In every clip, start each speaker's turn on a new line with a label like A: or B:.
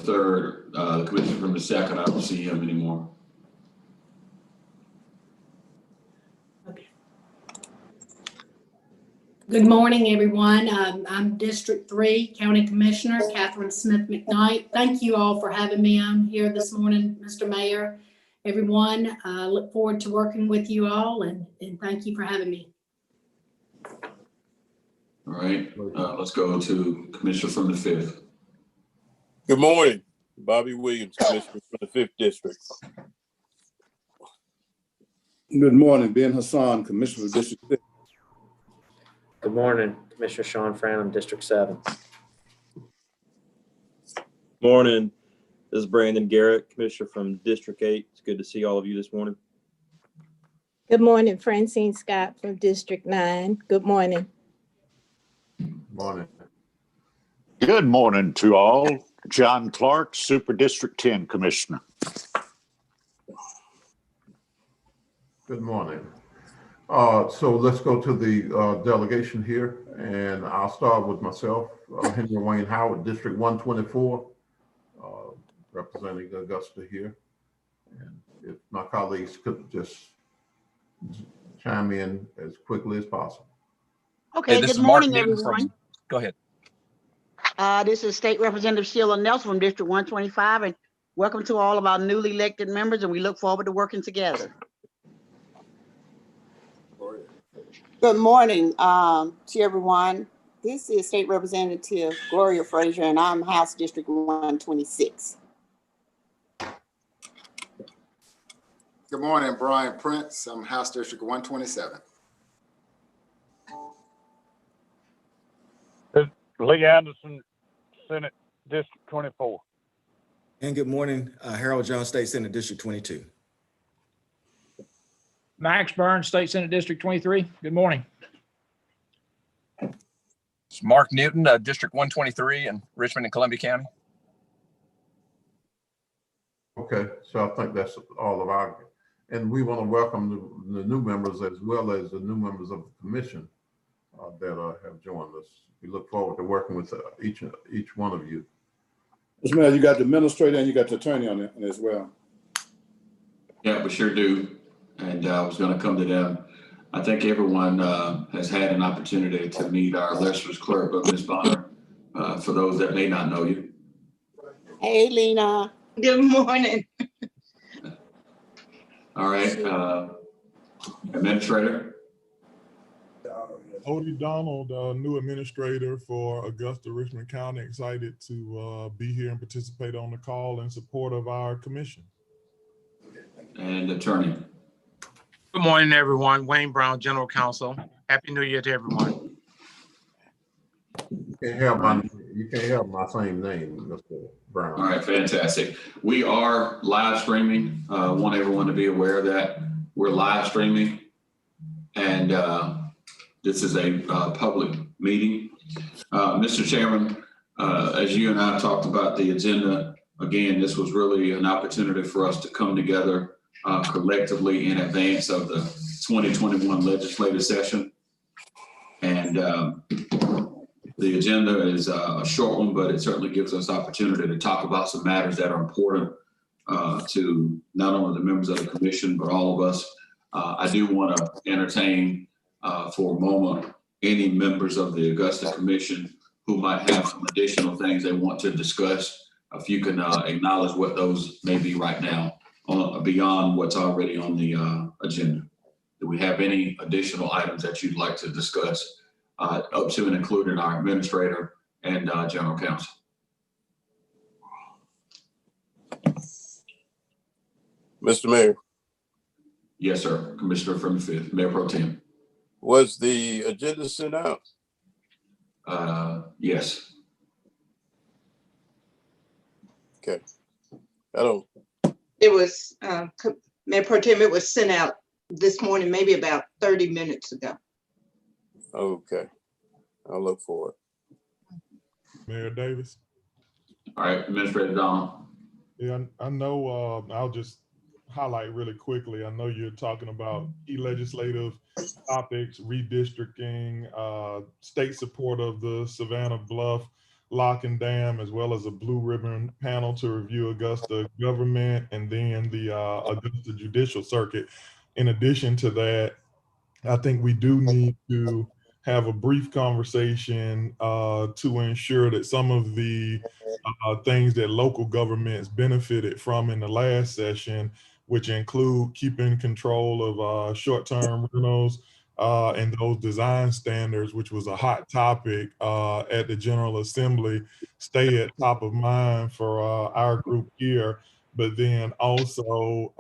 A: 3rd. The commissioner from the 2nd, I don't see him anymore.
B: Okay. Good morning, everyone. I'm District 3 County Commissioner Catherine Smith McKnight. Thank you all for having me on here this morning, Mr. Mayor. Everyone, look forward to working with you all, and thank you for having me.
A: All right, let's go to Commissioner from the 5th.
C: Good morning, Bobby Williams, Commissioner from the 5th District.
D: Good morning, Ben Hassan, Commissioner of District 6.
E: Good morning, Commissioner Sean Franham, District 7.
F: Morning, this is Brandon Garrett, Commissioner from District 8. It's good to see all of you this morning.
G: Good morning, Francine Scott from District 9. Good morning.
D: Morning.
H: Good morning to all. John Clark, Super District 10 Commissioner.
I: Good morning. So let's go to the delegation here, and I'll start with myself, Henry Wayne Howard, District 124, representing Augusta here. And if my colleagues could just chime in as quickly as possible.
J: Okay,
K: Hey,
J: good morning, everyone.
K: Go ahead.
J: This is State Representative Sheila Nelson from District 125, and welcome to all of our newly elected members, and we look forward to working together.
L: Good morning to everyone. This is State Representative Gloria Frazier, and I'm House District 126.
M: Good morning, Brian Prince. I'm House District 127.
N: Lee Anderson, Senate District 24.
O: And good morning, Harold Jones, State Senate District 22.
K: Max Burns, State Senate District 23. Good morning.
N: It's Mark Newton, District 123 in Richmond and Columbia County.
I: Okay, so I think that's all of our, and we want to welcome the new members as well as the new members of the commission that have joined us. We look forward to working with each one of you.
D: Mr. Mayor, you got the administrator and you got the attorney on it as well.
A: Yeah, we sure do. And I was going to come to them. I think everyone has had an opportunity to meet our legislative clerk, but Ms. Bonner, for those that may not know you.
L: Hey, Lena.
P: Good morning.
A: All right, Administrator.
Q: Odie Donald, new administrator for Augusta, Richmond County. Excited to be here and participate on the call in support of our commission.
A: And attorney.
R: Good morning, everyone. Wayne Brown, General Counsel. Happy New Year to everyone.
I: You can't have my same name, Mr. Brown.
A: All right, fantastic. We are live streaming. Want everyone to be aware of that. We're live streaming, and this is a public meeting. Mr. Chairman, as you and I talked about the agenda, again, this was really an opportunity for us to come together collectively in advance of the 2021 legislative session. And the agenda is a short one, but it certainly gives us opportunity to talk about some matters that are important to not only the members of the commission, but all of us. I do want to entertain for a moment any members of the Augusta Commission who might have some additional things they want to discuss. If you can acknowledge what those may be right now, beyond what's already on the agenda. Do we have any additional items that you'd like to discuss, up to and including our administrator and general counsel?
C: Mr. Mayor.
A: Yes, sir. Commissioner from the 5th, Mayor Pro Tem.
C: Was the agenda sent out?
A: Yes.
C: Okay. I don't.
P: It was, Mayor Pro Tem, it was sent out this morning, maybe about 30 minutes ago.
C: Okay. I'll look for it.
Q: Mayor Davis.
A: All right, Administrator Donald.
Q: Yeah, I know, I'll just highlight really quickly. I know you're talking about key legislative topics, redistricting, state support of the Savannah Bluff Lock and Dam, as well as a blue ribbon panel to review Augusta government and then the Augusta Judicial Circuit. In addition to that, I think we do need to have a brief conversation to ensure that some of the things that local governments benefited from in the last session, which include keeping control of short-term rentals and those design standards, which was a hot topic at the General Assembly, stay at top of mind for our group here, but then also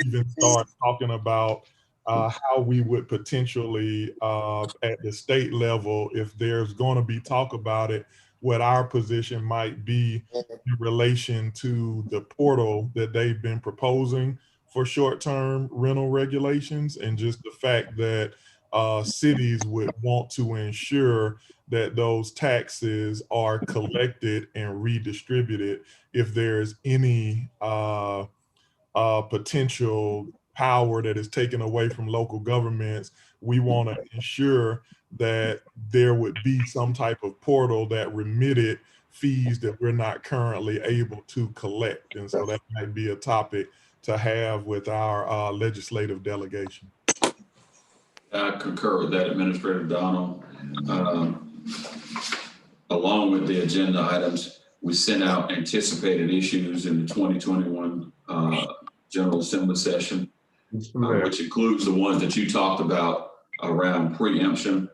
Q: even start talking about how we would potentially at the state level, if there's going to be talk about it, what our position might be in relation to the portal that they've been proposing for short-term rental regulations, and just the fact that cities would want to ensure that those taxes are collected and redistributed if there's any potential power that is taken away from local governments. We want to ensure that there would be some type of portal that remitted fees that we're not currently able to collect. And so that might be a topic to have with our legislative delegation.
A: I concur with that, Administrator Donald. Along with the agenda items, we sent out anticipated issues in the 2021 General Assembly session, which includes the ones that you talked about around preemption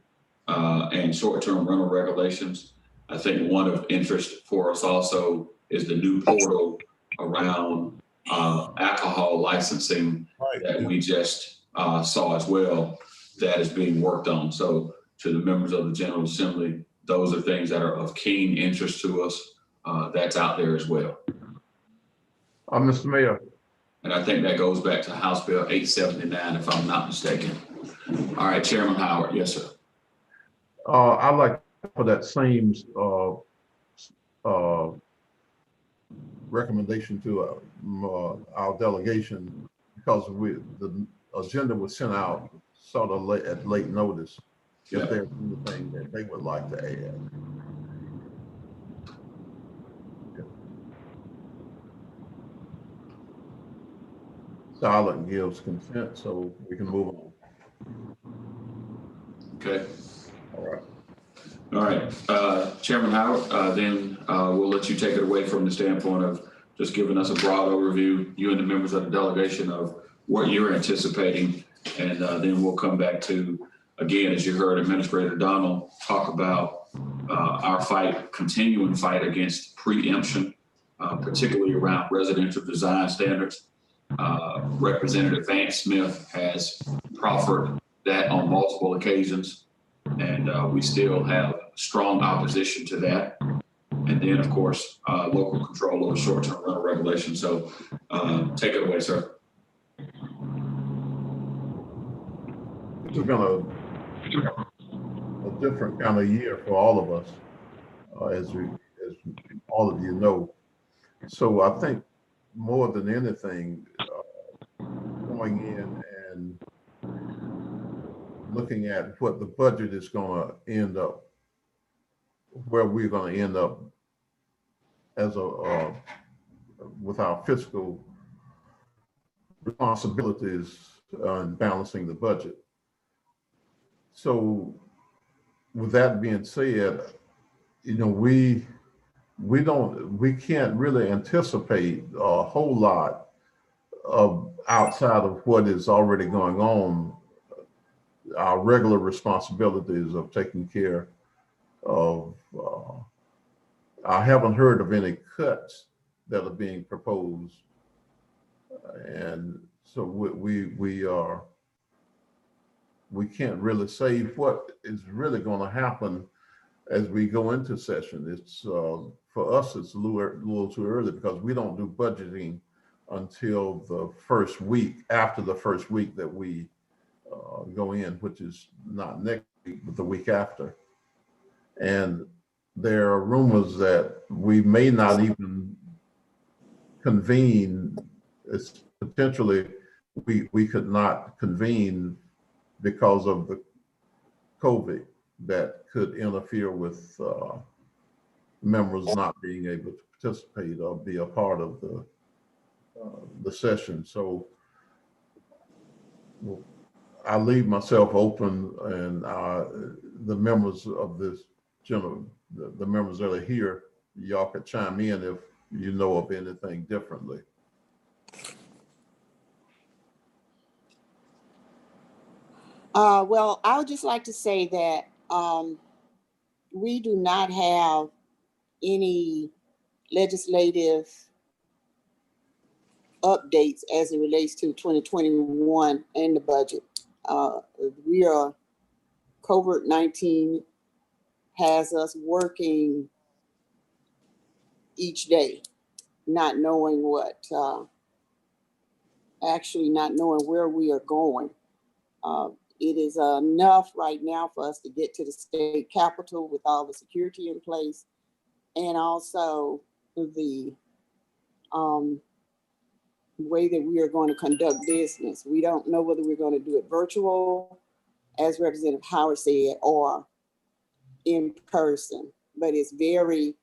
A: and short-term rental regulations. I think one of interest for us also is the new portal around alcohol licensing that we just saw as well, that is being worked on. So to the members of the General Assembly, those are things that are of keen interest to us. That's out there as well.
I: Mr. Mayor.
A: And I think that goes back to House Bill 879, if I'm not mistaken. All right, Chairman Howard. Yes, sir.
I: I'd like for that same recommendation to our delegation, because the agenda was sent out sort of at late notice. If there's anything that they would like to add. Silent gives consent, so we can move on.
A: Okay.
I: All right.
A: All right, Chairman Howard, then we'll let you take it away from the standpoint of just giving us a broad overview, you and the members of the delegation, of what you're anticipating. And then we'll come back to, again, as you heard Administrator Donald talk about our continuing fight against preemption, particularly around residential design standards. Representative Vance Smith has proffered that on multiple occasions, and we still have strong opposition to that. And then, of course, local control over short-term rental regulations. So take it away, sir.
I: This has been a different kind of year for all of us, as all of you know. So I think more than anything, going in and looking at what the budget is going to end up, where we're going to end up as with our fiscal responsibilities and balancing the budget. So with that being said, you know, we can't really anticipate a whole lot of outside of what is already going on, our regular responsibilities of taking care of, I haven't heard of any cuts that are being proposed. And so we can't really say what is really going to happen as we go into session. It's for us, it's a little too early, because we don't do budgeting until the first week, after the first week that we go in, which is not next week, but the week after. And there are rumors that we may not even convene. It's potentially we could not convene because of the COVID that could interfere with members not being able to participate or be a part of the session. So I leave myself open, and the members of this the members that are here, y'all could chime in if you know of anything differently.
L: Well, I would just like to say that we do not have any legislative updates as it relates to 2021 and the budget. We are, COVID-19 has us working each day, not knowing actually not knowing where we are going. It is enough right now for us to get to the state capitol with all the security in place, and also the way that we are going to conduct business. We don't know whether we're going to do it virtual, as Representative Howard said, or in person. But it's very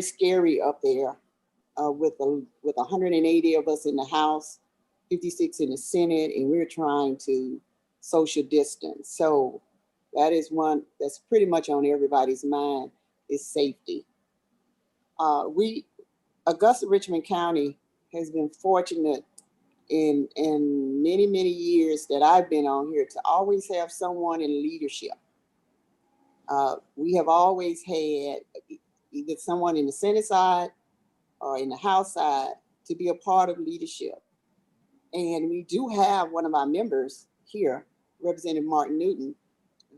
L: scary up there with 180 of us in the House, 56 in the Senate, and we're trying to social distance. So that is one that's pretty much on everybody's mind, is safety. Augusta Richmond County has been fortunate in many, many years that I've been on here to always have someone in leadership. We have always had either someone in the Senate side or in the House side to be a part of leadership. And we do have one of our members here, Representative Martin Newton,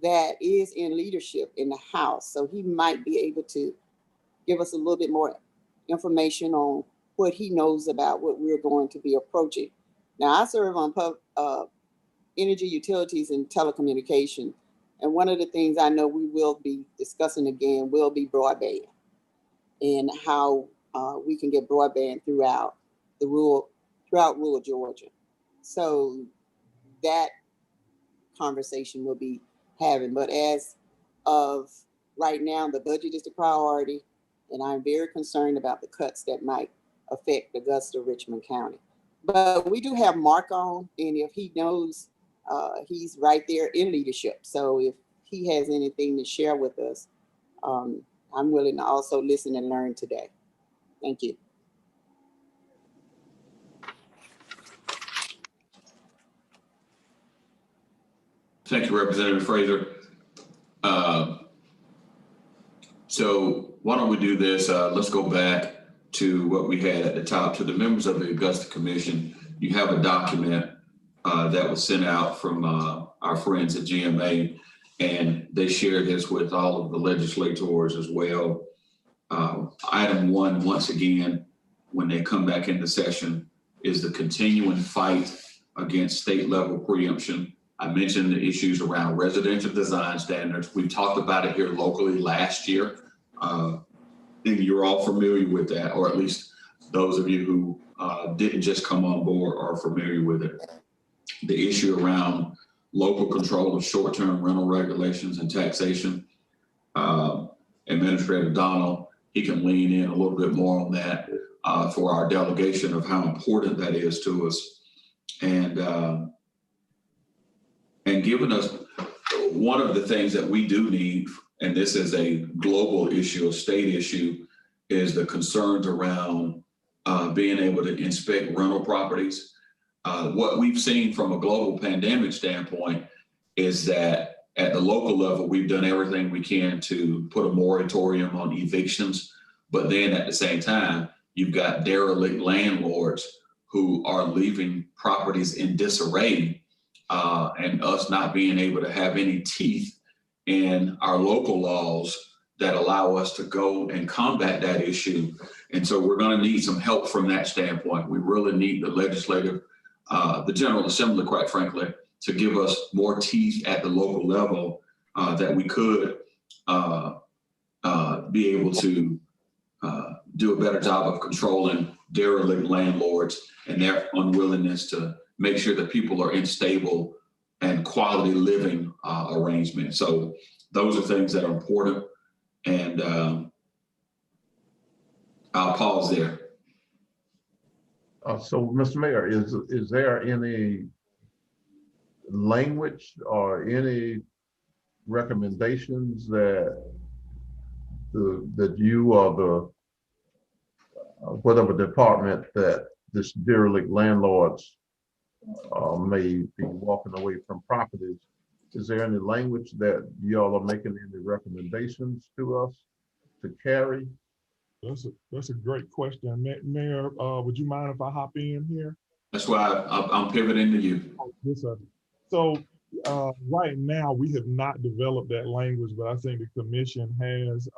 L: that is in leadership in the House. So he might be able to give us a little bit more information on what he knows about what we're going to be approaching. Now, I serve on energy, utilities, and telecommunication. And one of the things I know we will be discussing again will be broadband, and how we can get broadband throughout rural Georgia. So that conversation we'll be having. But as of right now, the budget is the priority, and I'm very concerned about the cuts that might affect Augusta, Richmond County. But we do have Mark on, and if he knows, he's right there in leadership. So if he has anything to share with us, I'm willing to also listen and learn today. Thank you.
A: Thank you, Representative Fraser. So why don't we do this? Let's go back to what we had at the top. To the members of the Augusta Commission, you have a document that was sent out from our friends at GMA, and they shared this with all of the legislators as well. Item 1, once again, when they come back into session, is the continuing fight against state level preemption. I mentioned the issues around residential design standards. We talked about it here locally last year. And you're all familiar with that, or at least those of you who didn't just come on board are familiar with it. The issue around local control of short-term rental regulations and taxation. Administrator Donald, he can lean in a little bit more on that for our delegation of how important that is to us. And giving us one of the things that we do need, and this is a global issue, a state issue, is the concerns around being able to inspect rental properties. What we've seen from a global pandemic standpoint is that at the local level, we've done everything we can to put a moratorium on evictions. But then at the same time, you've got derelict landlords who are leaving properties in disarray, and us not being able to have any teeth in our local laws that allow us to go and combat that issue. And so we're going to need some help from that standpoint. We really need the legislative, the General Assembly, quite frankly, to give us more teeth at the local level that we could be able to do a better job of controlling derelict landlords and their unwillingness to make sure that people are in stable and quality living arrangements. So those are things that are important. And I'll pause there.
I: So, Mr. Mayor, is there any language or any recommendations that that you or the whatever department that this derelict landlords may be walking away from properties, is there any language that y'all are making any recommendations to us to carry?
Q: That's a great question. Mayor, would you mind if I hop in here?
A: That's why I'm pivoting to you.
Q: Yes, sir. So right now, we have not developed that language, but I think the commission has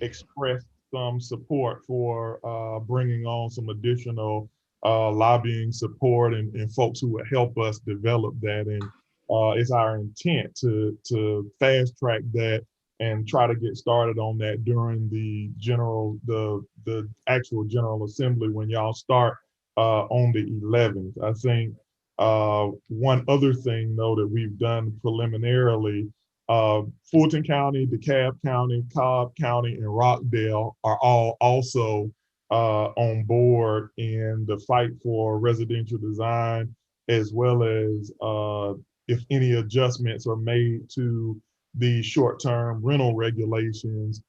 Q: expressed some support for bringing on some additional lobbying support and folks who would help us develop that. And it's our intent to fast track that and try to get started on that during the actual General Assembly when y'all start on the 11th. I think one other thing, though, that we've done preliminarily, Fulton County, DeKalb County, Cobb County, and Rockdale are all also on board in the fight for residential design, as well as if any adjustments are made to the short-term rental regulations,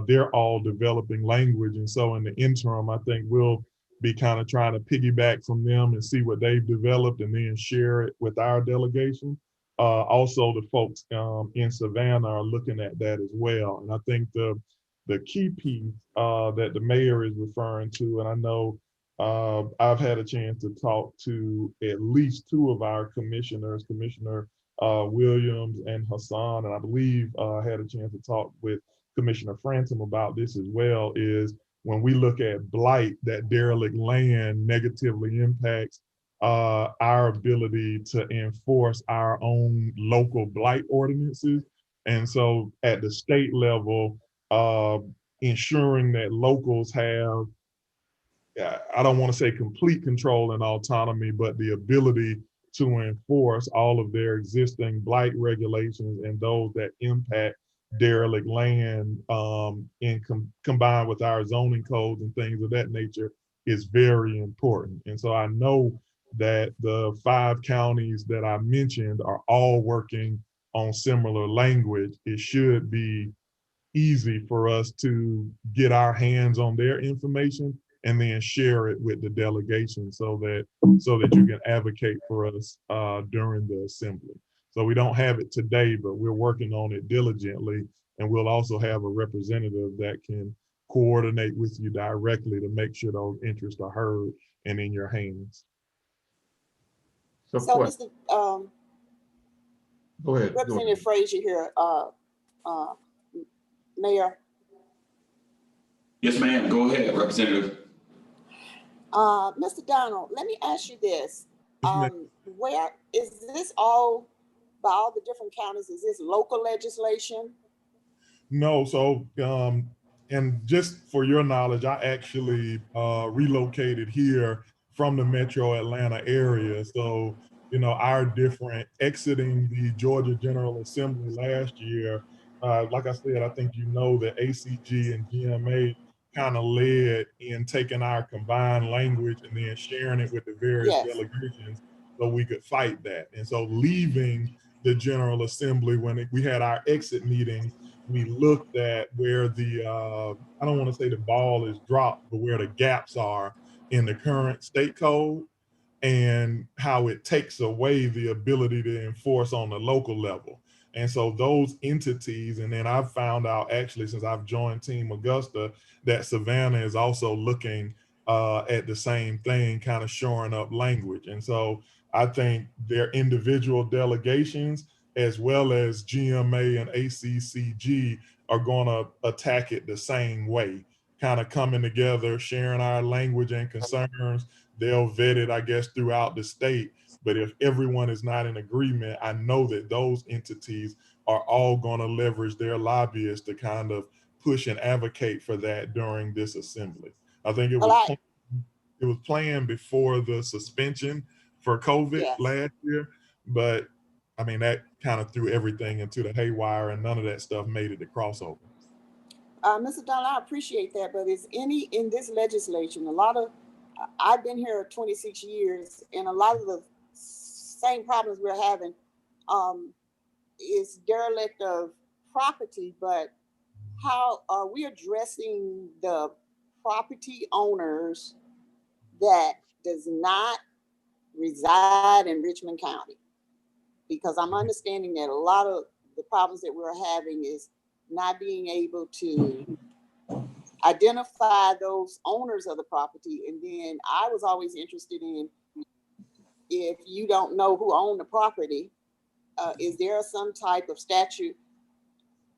Q: they're all developing language. And so in the interim, I think we'll be kind of trying to piggyback from them and see what they've developed and then share it with our delegation. Also, the folks in Savannah are looking at that as well. And I think the key piece that the mayor is referring to, and I know I've had a chance to talk to at least two of our commissioners, Commissioner Williams and Hassan, and I believe I had a chance to talk with Commissioner Fransom about this as well, is when we look at blight, that derelict land negatively impacts our ability to enforce our own local blight ordinances. And so at the state level, ensuring that locals have, I don't want to say complete control and autonomy, but the ability to enforce all of their existing blight regulations and those that impact derelict land combined with our zoning codes and things of that nature is very important. And so I know that the 5 counties that I mentioned are all working on similar language. It should be easy for us to get our hands on their information and then share it with the delegation so that you can advocate for us during the assembly. So we don't have it today, but we're working on it diligently. And we'll also have a representative that can coordinate with you directly to make sure those interests are heard and in your hands.
L: So Mr.
I: Go ahead.
L: Representative Frazier here, Mayor.
A: Yes, ma'am. Go ahead, Representative.
L: Mr. Donald, let me ask you this. Where is this all, by all the different counties, is this local legislation?
Q: No, so, and just for your knowledge, I actually relocated here from the Metro Atlanta area. So, you know, our different exiting the Georgia General Assembly last year, like I said, I think you know that ACG and GMA kind of led in taking our combined language and then sharing it with the various delegations so we could fight that. And so leaving the General Assembly, when we had our exit meeting, we looked at where the, I don't want to say the ball is dropped, but where the gaps are in the current state code and how it takes away the ability to enforce on the local level. And so those entities, and then I've found out actually since I've joined Team Augusta that Savannah is also looking at the same thing, kind of shoring up language. And so I think their individual delegations as well as GMA and ACCG are going to attack it the same way, kind of coming together, sharing our language and concerns. They'll vet it, I guess, throughout the state. But if everyone is not in agreement, I know that those entities are all going to leverage their lobbyists to kind of push and advocate for that during this assembly. I think it was planned before the suspension for COVID last year, but I mean, that kind of threw everything into the haywire and none of that stuff made it to crossover.
L: Mr. Donald, I appreciate that, but is any in this legislation, I've been here 26 years, and a lot of the same problems we're having is derelict of property, but how are we addressing the property owners that does not reside in Richmond County? Because I'm understanding that a lot of the problems that we're having is not being able to identify those owners of the property. And then I was always interested in, if you don't know who owned the property, is there some type of statute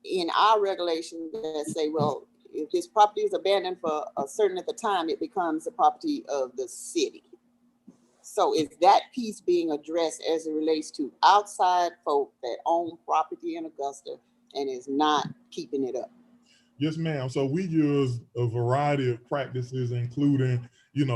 L: in our regulation that say, well, if this property is abandoned for a certain at the time, it becomes the property of the city? So is that piece being addressed as it relates to outside folk that own property in Augusta and is not keeping it up?
Q: Yes, ma'am. So we use a variety of practices, including,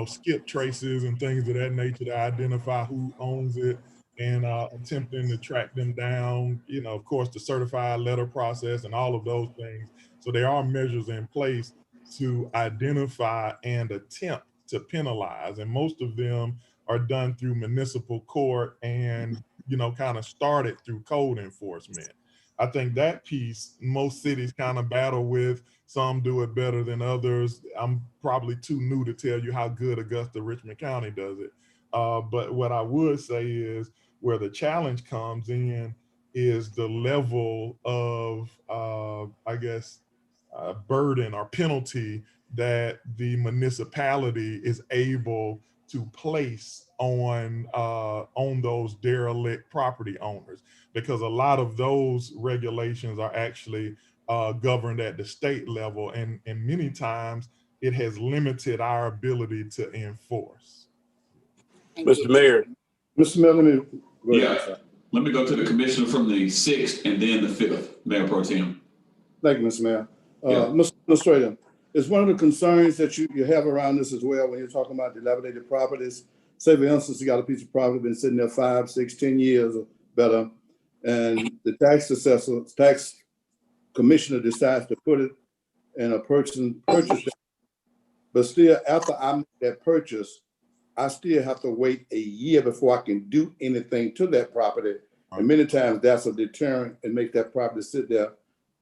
Q: skip traces and things of that nature to identify who owns it and attempting to track them down, of course, the certified letter process and all of those things. So there are measures in place to identify and attempt to penalize. And most of them are done through municipal court and, kind of started through code enforcement. I think that piece, most cities kind of battle with. Some do it better than others. I'm probably too new to tell you how good Augusta, Richmond County does it. But what I would say is where the challenge comes in is the level of, burden or penalty that the municipality is able to place on those derelict property owners, because a lot of those regulations are actually governed at the state level, and many times it has limited our ability to enforce.
C: Mr. Mayor.
D: Mr. Mayor, let me go ahead.
A: Yeah, let me go to the commissioner from the 6th and then the 5th, Mayor Pro Tem.
D: Thank you, Mr. Mayor.
A: Yeah.
D: Mr. Administrator, is one of the concerns that you have around this as well when you're talking about dilapidated properties? Say, for instance, you got a piece of property been sitting there 5, 6, 10 years or better, and the tax commissioner decides to put it in a person purchase, but still after I make that purchase, I still have to wait a year before I can do anything to that property. And many times that's a deterrent and make that property sit there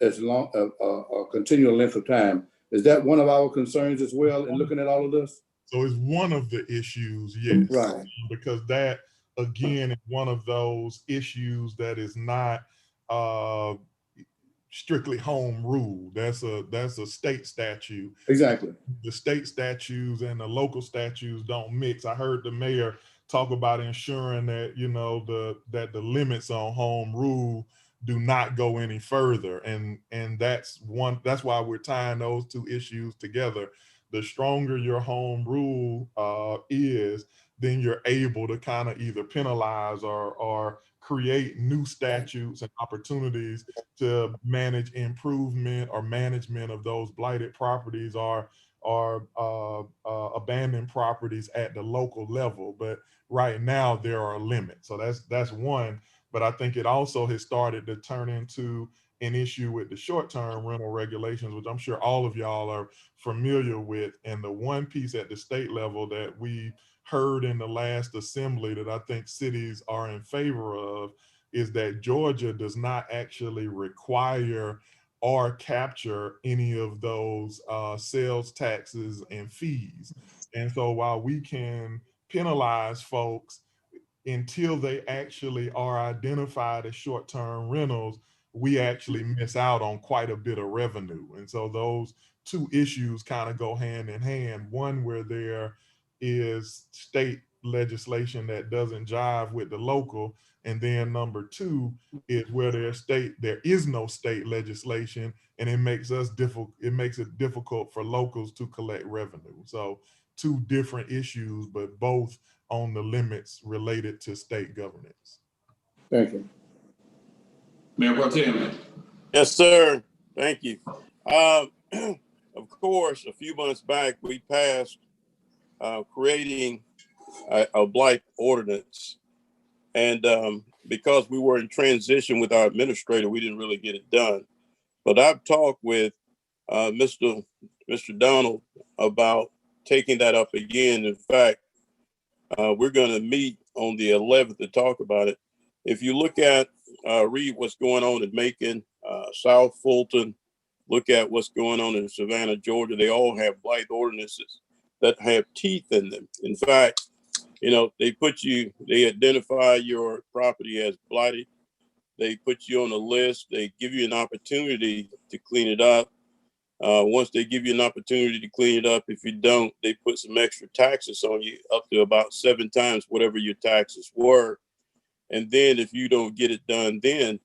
D: as long a continual length of time. Is that one of our concerns as well in looking at all of this?
Q: So it's one of the issues, yes.
D: Right.
Q: Because that, again, is one of those issues that is not strictly home rule. That's a state statute.
D: Exactly.
Q: The state statutes and the local statutes don't mix. I heard the mayor talk about ensuring that, that the limits on home rule do not go any further. And that's why we're tying those two issues together. The stronger your home rule is, then you're able to kind of either penalize or create new statutes and opportunities to manage improvement or management of those blighted properties or abandoned properties at the local level. But right now there are limits. So that's one. But I think it also has started to turn into an issue with the short-term rental regulations, which I'm sure all of y'all are familiar with. And the one piece at the state level that we heard in the last assembly that I think cities are in favor of is that Georgia does not actually require or capture any of those sales taxes and fees. And so while we can penalize folks until they actually are identified as short-term rentals, we actually miss out on quite a bit of revenue. And so those two issues kind of go hand in hand. One, where there is state legislation that doesn't jive with the local. And then number two is where there is no state legislation, and it makes it difficult for locals to collect revenue. So two different issues, but both on the limits related to state governance.
D: Thank you.
A: Mayor Pro Tem.
C: Yes, sir. Thank you. Of course, a few months back, we passed creating a blight ordinance. And because we were in transition with our administrator, we didn't really get it done. But I've talked with Mr. Donald about taking that up again. In fact, we're going to meet on the 11th to talk about it. If you look at, read what's going on in Macon, South Fulton, look at what's going on in Savannah, Georgia, they all have blight ordinances that have teeth in them. In fact, you know, they identify your property as blighted. They put you on a list. They give you an opportunity to clean it up. Once they give you an opportunity to clean it up, if you don't, they put some extra taxes on you, up to about 7 times whatever your taxes were. And then if you don't get it done, then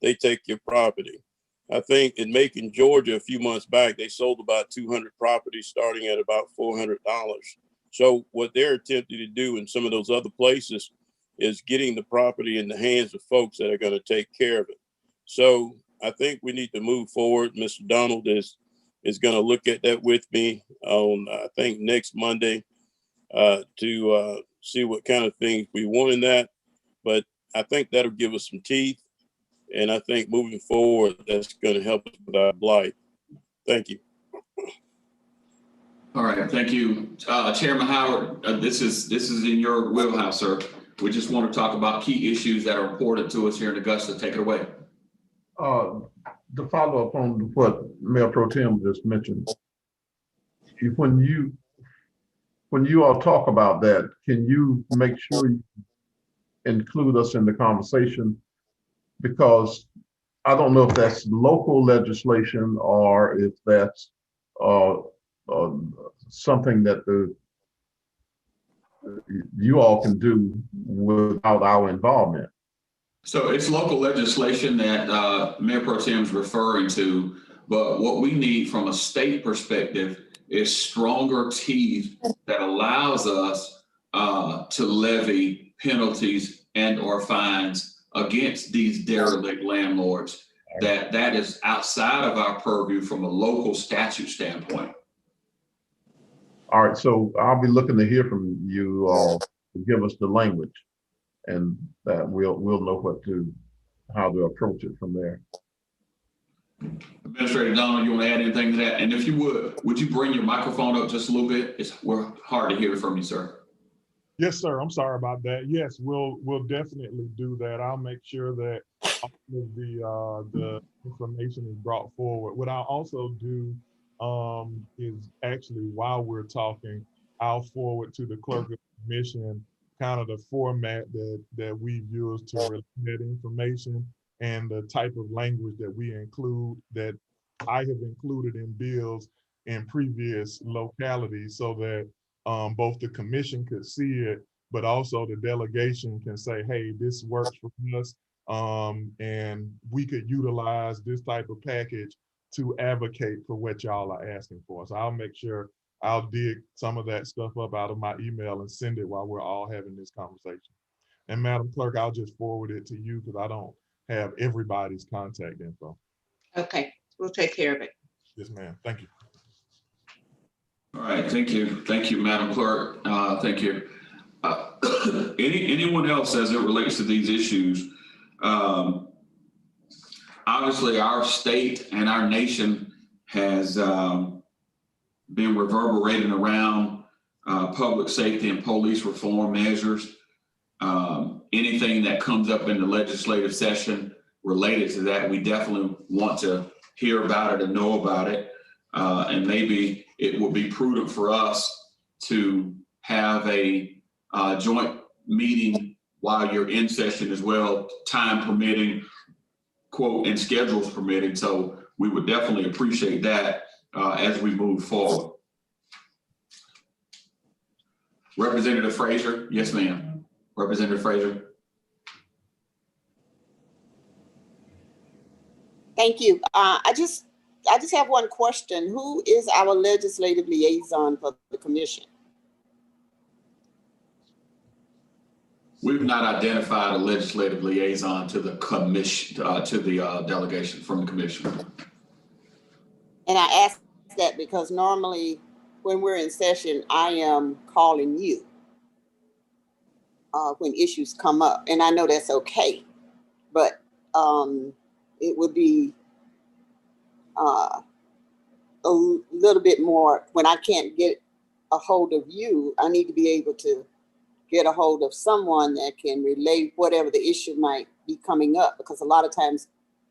C: they take your property. I think in Macon, Georgia, a few months back, they sold about 200 properties starting at about $400. So what they're attempting to do in some of those other places is getting the property in the hands of folks that are going to take care of it. So I think we need to move forward. Mr. Donald is going to look at that with me on, I think, next Monday to see what kind of things we want in that. But I think that'll give us some teeth. And I think moving forward, that's going to help us with our blight. Thank you.
A: All right, thank you. Chairman Howard, this is in your wheelhouse, sir. We just want to talk about key issues that are important to us here in Augusta. Take it away.
I: To follow up on what Mayor Pro Tem just mentioned, when you all talk about that, can you make sure you include us in the conversation? Because I don't know if that's local legislation or if that's something that you all can do without our involvement.
A: So it's local legislation that Mayor Pro Tem is referring to, but what we need from a state perspective is stronger teeth that allows us to levy penalties and or fines against these derelict landlords. That is outside of our purview from a local statute standpoint.
I: All right, so I'll be looking to hear from you all to give us the language, and that we'll know how to approach it from there.
A: Administrator Donald, you want to add anything to that? And if you would you bring your microphone up just a little bit? We're hard to hear from you, sir.
Q: Yes, sir. I'm sorry about that. Yes, we'll definitely do that. I'll make sure that all of the information is brought forward. What I'll also do is actually, while we're talking, I'll forward to the clerk of the commission kind of the format that we've used to relay that information and the type of language that we include, that I have included in bills in previous localities, so that both the commission could see it, but also the delegation can say, hey, this works for us, and we could utilize this type of package to advocate for what y'all are asking for. So I'll make sure I'll dig some of that stuff up out of my email and send it while we're all having this conversation. And Madam Clerk, I'll just forward it to you because I don't have everybody's contact info.
P: Okay, we'll take care of it.
Q: Yes, ma'am. Thank you.
A: All right, thank you. Thank you, Madam Clerk. Thank you. Anyone else as it relates to these issues? Obviously, our state and our nation has been reverberating around public safety and police reform measures. Anything that comes up in the legislative session related to that, we definitely want to hear about it and know about it. And maybe it would be prudent for us to have a joint meeting while you're in session as well, time permitting, quote, and schedules permitting. So we would definitely appreciate that as we move forward. Representative Frazier, yes, ma'am. Representative Frazier.
L: Thank you. I just have one question. Who is our legislative liaison for the commission?
A: We've not identified a legislative liaison to the commission, to the delegation from the commission.
L: And I ask that because normally when we're in session, I am calling you when issues come up. And I know that's okay, but it would be a little bit more. When I can't get a hold of you, I need to be able to get a hold of someone that can relate whatever the issue might be coming up, because a lot of times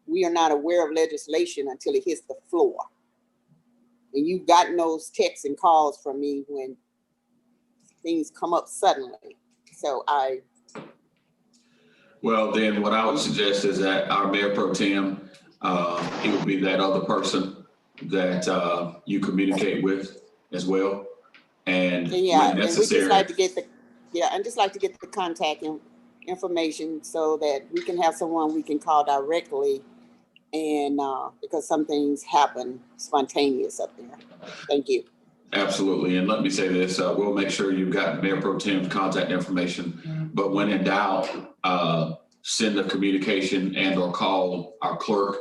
L: we are not aware of legislation until it hits the floor. And you've gotten those texts and calls from me when things come up suddenly. So
A: Well, then what I would suggest is that our Mayor Pro Tem, he would be that other person that you communicate with as well. And
L: yeah,
A: when
L: and we
A: necessary.
L: just like to get the contact information so that we can have someone we can call directly, and because some things happen spontaneous up there. Thank you.
A: Absolutely. And let me say this, we'll make sure you've got Mayor Pro Tem's contact information, but when in doubt, send a communication and or call our clerk,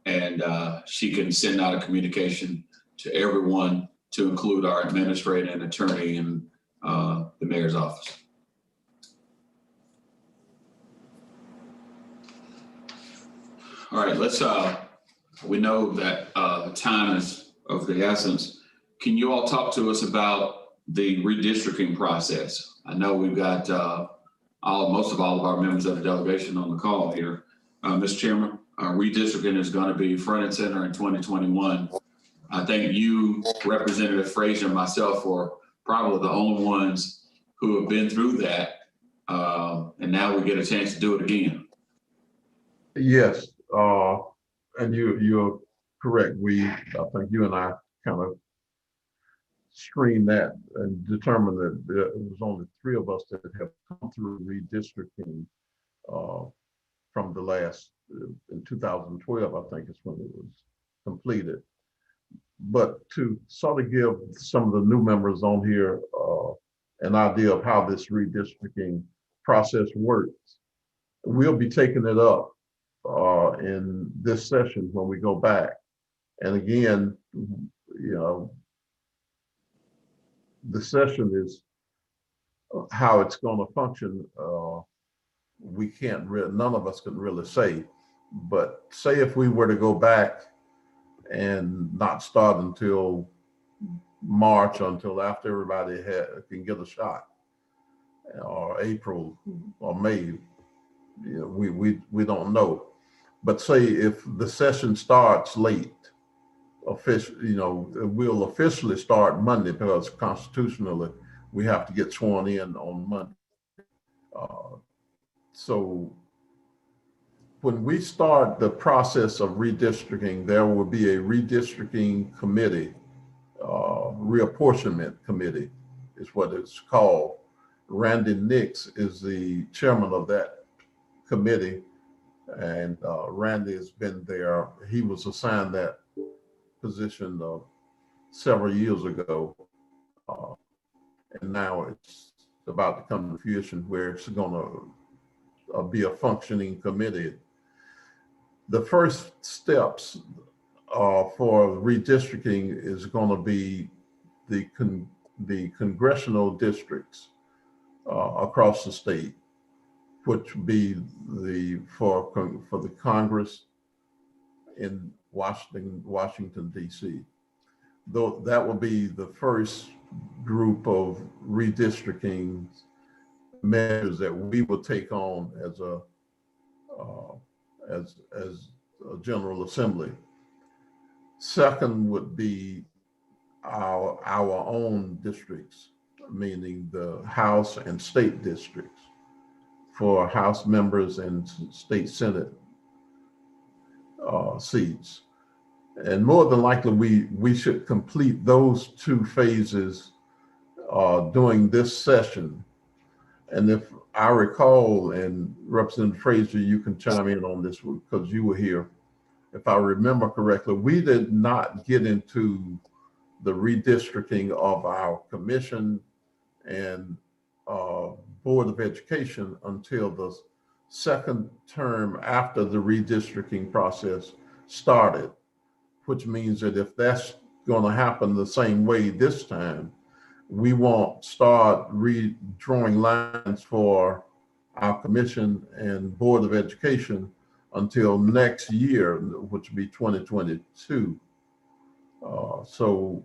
A: and she can send out a communication to everyone to include our administrator and attorney and the mayor's office. All right, let's, we know that time is of the essence. Can you all talk to us about the redistricting process? I know we've got most of all of our members of the delegation on the call here. Mr. Chairman, redistricting is going to be front and center in 2021. I think you, Representative Frazier, and myself are probably the only ones who have been through that, and now we get a chance to do it again.
I: Yes, and you're correct. I think you and I kind of screened that and determined that there was only 3 of us that have come through redistricting from the last, in 2012, I think is when it was completed. But to sort of give some of the new members on here an idea of how this redistricting process works, we'll be taking it up in this session when we go back. And again, you know, the session is how it's going to function. We can't really, none of us can really say, but say if we were to go back and not start until March, until after everybody can get a shot, or April or May, you know, we don't know. But say if the session starts late, you know, we'll officially start Monday because constitutionally we have to get sworn in on Monday. So when we start the process of redistricting, there will be a redistricting committee, reapportionment committee is what it's called. Randy Nix is the chairman of that committee, and Randy has been there. He was assigned that position several years ago, and now it's about to come to fruition where it's going to be a functioning committee. The first steps for redistricting is going to be the congressional districts across the state, which would be for the Congress in Washington D.C. Though that will be the first group of redistricting measures that we will take on as a General Assembly. Second would be our own districts, meaning the House and state districts for House members and state Senate seats. And more than likely, we should complete those 2 phases during this session. And if I recall, and Representative Frazier, you can chime in on this because you were here. If I remember correctly, we did not get into the redistricting of our commission and Board of Education until the second term after the redistricting process started, which means that if that's going to happen the same way this time, we won't start redrawing lines for our commission and Board of Education until next year, which will be 2022. So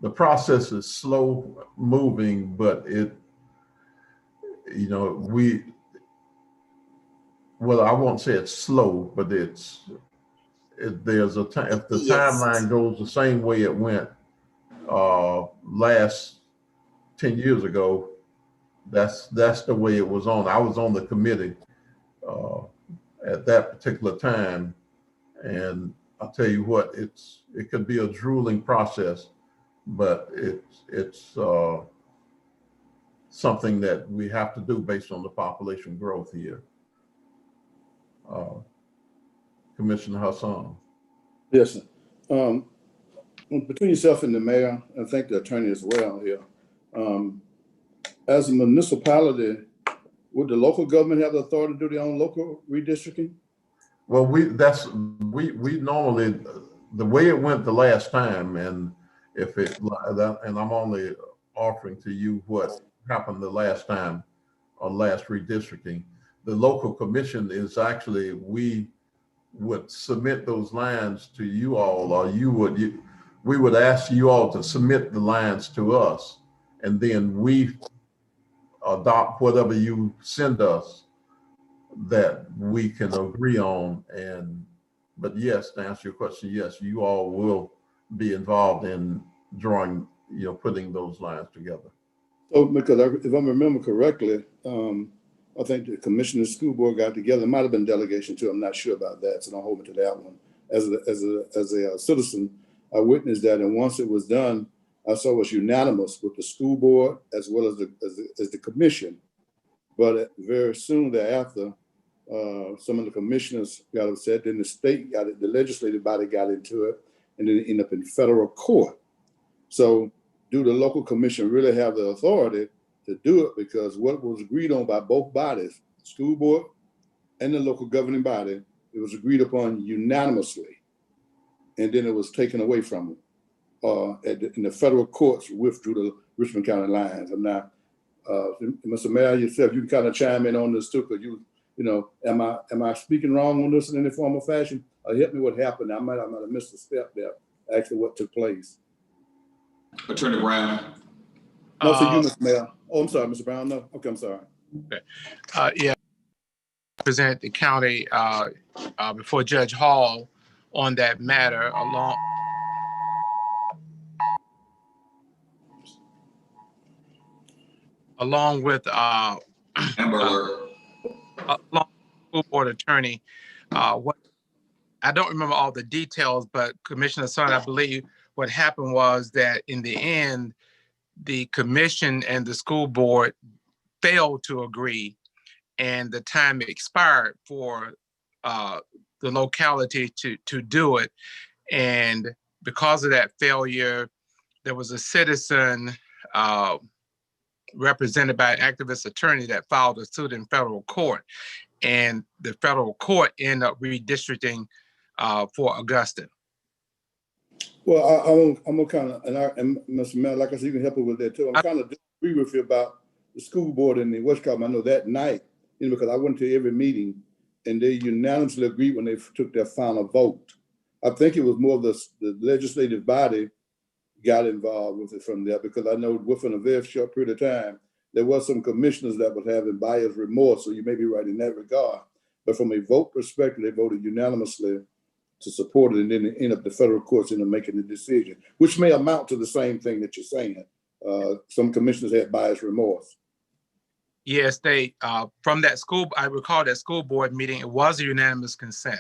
I: the process is slow moving, but it, you know, well, I won't say it's slow, but there's a time, if the timeline goes the same way it went last 10 years ago, that's the way it was on. I was on the committee at that particular time, and I'll tell you what, it could be a drooling process, but it's something that we have to do based on the population growth here. Commissioner Hassan.
D: Yes, sir. Between yourself and the mayor, I think the attorney as well here. As a municipality, would the local government have the authority to do their own local redistricting?
I: Well, we normally, the way it went the last time, and and I'm only offering to you what happened the last time on last redistricting. The local commission is actually, we would submit those lines to you all, or we would ask you all to submit the lines to us, and then we adopt whatever you send us that we can agree on. But yes, to answer your question, yes, you all will be involved in drawing, putting those lines together.
D: So, because if I remember correctly, I think the commissioner and school board got together. It might have been delegation too. I'm not sure about that, so don't hold me to that one. As a citizen, I witnessed that, and once it was done, I saw it was unanimous with the school board as well as the commission. But very soon thereafter, some of the commissioners got upset. Then the state got it, the legislative body got into it, and then it ended up in federal court. So, do the local commission really have the authority to do it? Because what was agreed on by both bodies, school board and the local governing body, it was agreed upon unanimously, and then it was taken away from them. In the federal courts withdrew the Richmond County lines. I'm not, Mr. Mayor, yourself, you can kind of chime in on this too, because am I speaking wrong on this in any form or fashion? Help me what happened. I might have missed a step there, actually what took place.
A: Attorney Brown.
D: No, so you, Mr. Mayor. Oh, I'm sorry, Mr. Brown. No, okay, I'm sorry.
R: Okay. Yeah, represent the county before Judge Hall on that matter, along with
A: Amber Alert.
R: along with school board attorney. What I don't remember all the details, but Commissioner Son, I believe what happened was that in the end, the commission and the school board failed to agree, and the time expired for the locality to do it. And because of that failure, there was a citizen represented by an activist attorney that filed a suit in federal court, and the federal court ended up redistricting for Augusta.
D: Well, I'm gonna kind of, and Mr. Mayor, like I said, you can help me with that too. I'm kind of disagree with you about the school board and the West Coast. I know that night, because I went to every meeting and they unanimously agreed when they took their final vote. I think it was more of the legislative body got involved with it from there, because I know within a very short period of time, there was some commissioners that was having buyer's remorse. So you may be right in that regard. But from a vote perspective, they voted unanimously to support it, and then it ended up the federal courts ended up making the decision, which may amount to the same thing that you're saying. Some commissioners had buyer's remorse.
R: Yes, they from that school, I recall that school board meeting, it was a unanimous consent.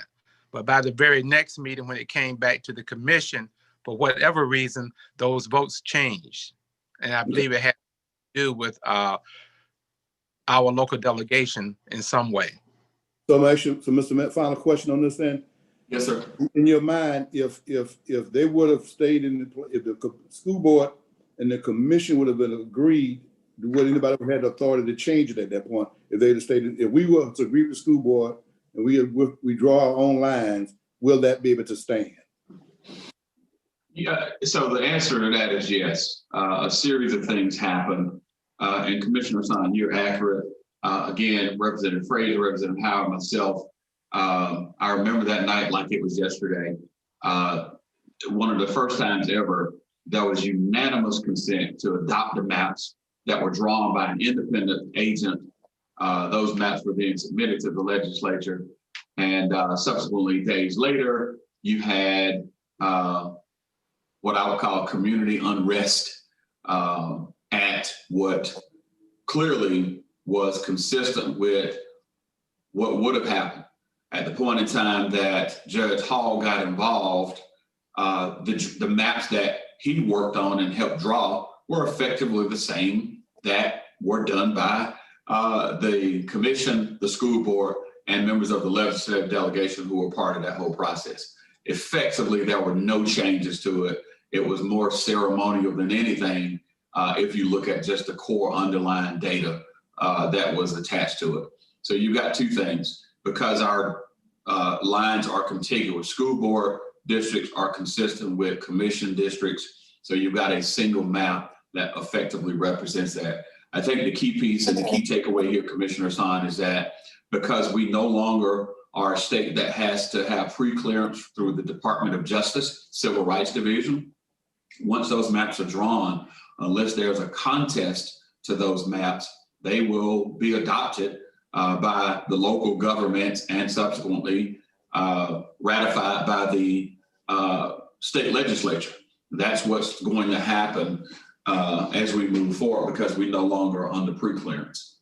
R: But by the very next meeting, when it came back to the commission, for whatever reason, those votes changed. And I believe it had to do with our local delegation in some way.
D: So Mr. Matt, final question on this then.
A: Yes, sir.
D: In your mind, if they would have stayed if the school board and the commission would have been agreed, would anybody have had the authority to change it at that point? If they had stated, if we were to agree with the school board and we draw our own lines, will that be able to stand?
A: Yeah, so the answer to that is yes. A series of things happened, and Commissioner Son, you're accurate. Again, Representative Fraser, Representative Howard, myself, I remember that night like it was yesterday. one of the first times ever, there was unanimous consent to adopt the maps that were drawn by an independent agent. Those maps were then submitted to the legislature, and subsequently days later, you had what I would call community unrest at what clearly was consistent with what would have happened. At the point in time that Judge Hall got involved, the maps that he worked on and helped draw were effectively the same that were done by the commission, the school board, and members of the legislative delegation who were part of that whole process. Effectively, there were no changes to it. It was more ceremonial than anything if you look at just the core underlying data that was attached to it. So you got two things. Because our lines are contiguous, school board districts are consistent with commission districts. So you've got a single map that effectively represents that. I think the key piece and the key takeaway here, Commissioner Hassan, is that because we no longer are a state that has to have pre-clearance through the Department of Justice Civil Rights Division, once those maps are drawn, unless there's a contest to those maps, they will be adopted by the local governments and subsequently ratified by the state legislature. That's what's going to happen as we move forward because we no longer are under pre-clearance.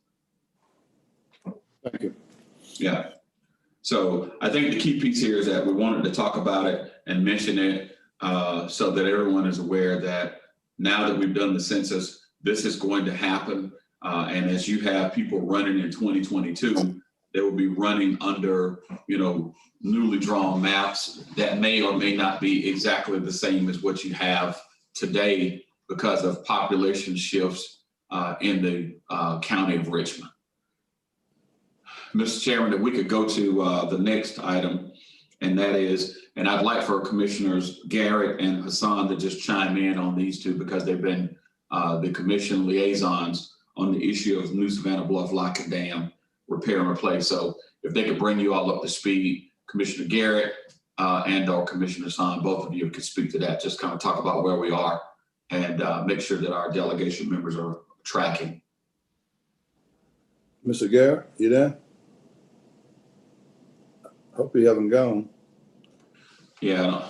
D: Thank you.
A: Yeah. So I think the key piece here is that we wanted to talk about it and mention it so that everyone is aware that now that we've done the census, this is going to happen. And as you have people running in 2022, they will be running under, newly drawn maps that may or may not be exactly the same as what you have today because of population shifts in the county of Richmond. Mr. Chairman, if we could go to the next item, and that is, and I'd like for Commissioners Garrett and Hassan to just chime in on these two because they've been the commission liaisons on the issue of New Savannah Bluff Lock and Dam repair and replace. So if they could bring you all up to speed, Commissioner Garrett and or Commissioner Hassan, both of you could speak to that, just kind of talk about where we are and make sure that our delegation members are tracking.
D: Mr. Garrett, you there? Hope you haven't gone.
A: Yeah.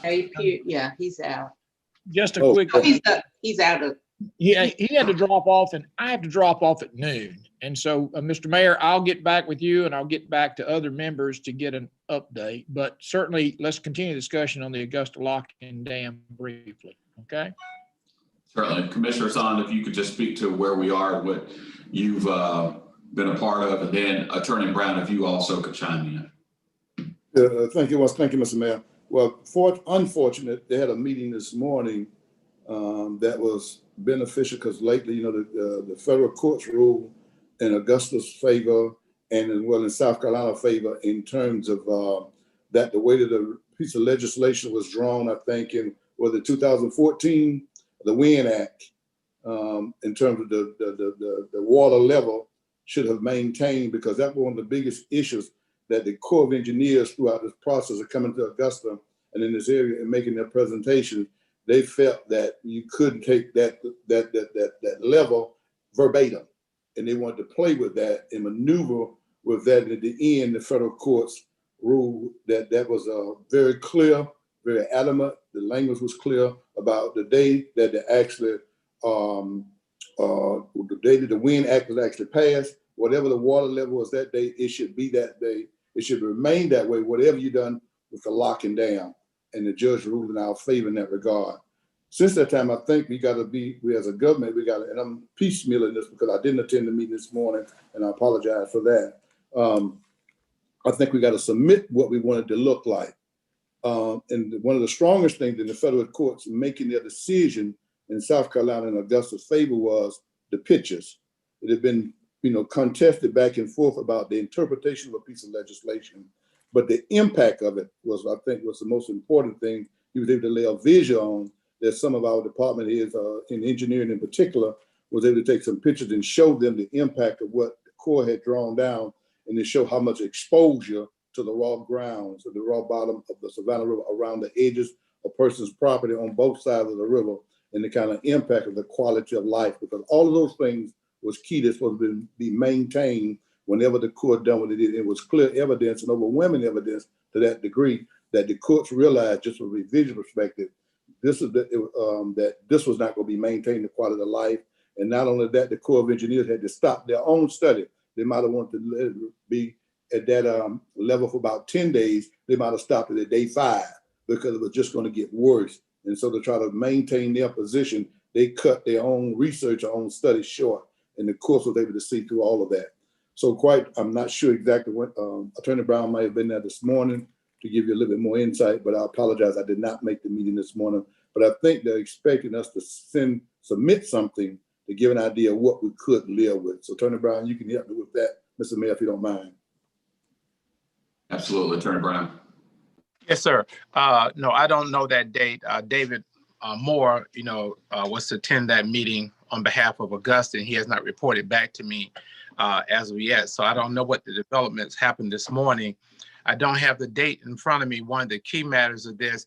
P: Yeah, he's out.
K: Just a quick.
P: He's out of.
K: Yeah, he had to drop off and I have to drop off at noon. And so, Mr. Mayor, I'll get back with you and I'll get back to other members to get an update. But certainly, let's continue the discussion on the Augusta Lock and Dam briefly, okay?
A: Certainly. Commissioner Hassan, if you could just speak to where we are, what you've been a part of, and then Attorney Brown, if you also could chime in.
D: Thank you, Mr. Mayor. Well, unfortunate, they had a meeting this morning that was beneficial because lately, the federal courts ruled in Augusta's favor and as well in South Carolina favor in terms of that the way that the piece of legislation was drawn, I think in, was it 2014, the WIN Act, in terms of the water level should have maintained, because that was one of the biggest issues that the Corps of Engineers throughout this process of coming to Augusta and in this area and making their presentation, they felt that you couldn't take that level verbatim. And they wanted to play with that and maneuver with that. And at the end, the federal courts ruled that that was very clear, very adamant. The language was clear about the day that they actually, the day that the WIN Act was actually passed, whatever the water level was that day, it should be that day. It should remain that way, whatever you done with the locking down. And the judge ruled in our favor in that regard. Since that time, I think we as a government, and I'm piecemealing this because I didn't attend the meeting this morning, and I apologize for that. I think we got to submit what we want it to look like. And one of the strongest things in the federal courts making their decision in South Carolina and Augusta's favor was the pictures. It had been, contested back and forth about the interpretation of a piece of legislation, but the impact of it was, I think, was the most important thing. He was able to lay a visual on that some of our department heads, in engineering in particular, was able to take some pictures and show them the impact of what the Corps had drawn down, and to show how much exposure to the raw grounds, or the raw bottom of the Savannah River around the edges a person's property on both sides of the river and the kind of impact of the quality of life, because all of those things was key that's supposed to be maintained whenever the court done what it did. It was clear evidence and overwhelming evidence to that degree that the courts realized, just from a revision perspective, that this was not going to be maintained, the quality of life. And not only that, the Corps of Engineers had to stop their own study. They might have wanted to let it be at that level for about 10 days. They might have stopped it at day 5 because it was just going to get worse. And so to try to maintain their position, they cut their own research, their own study short. And the course was able to see through all of that. So I'm not sure exactly what Attorney Brown might have been there this morning to give you a little bit more insight, but I apologize, I did not make the meeting this morning. But I think they're expecting us to submit something to give an idea of what we could live with. So Attorney Brown, you can help me with that, Mr. Mayor, if you don't mind.
A: Absolutely, Attorney Brown.
R: Yes, sir. No, I don't know that date. David Moore, was to attend that meeting on behalf of Augusta, and he has not reported back to me as of yet. So I don't know what the developments happened this morning. I don't have the date in front of me. One of the key matters of this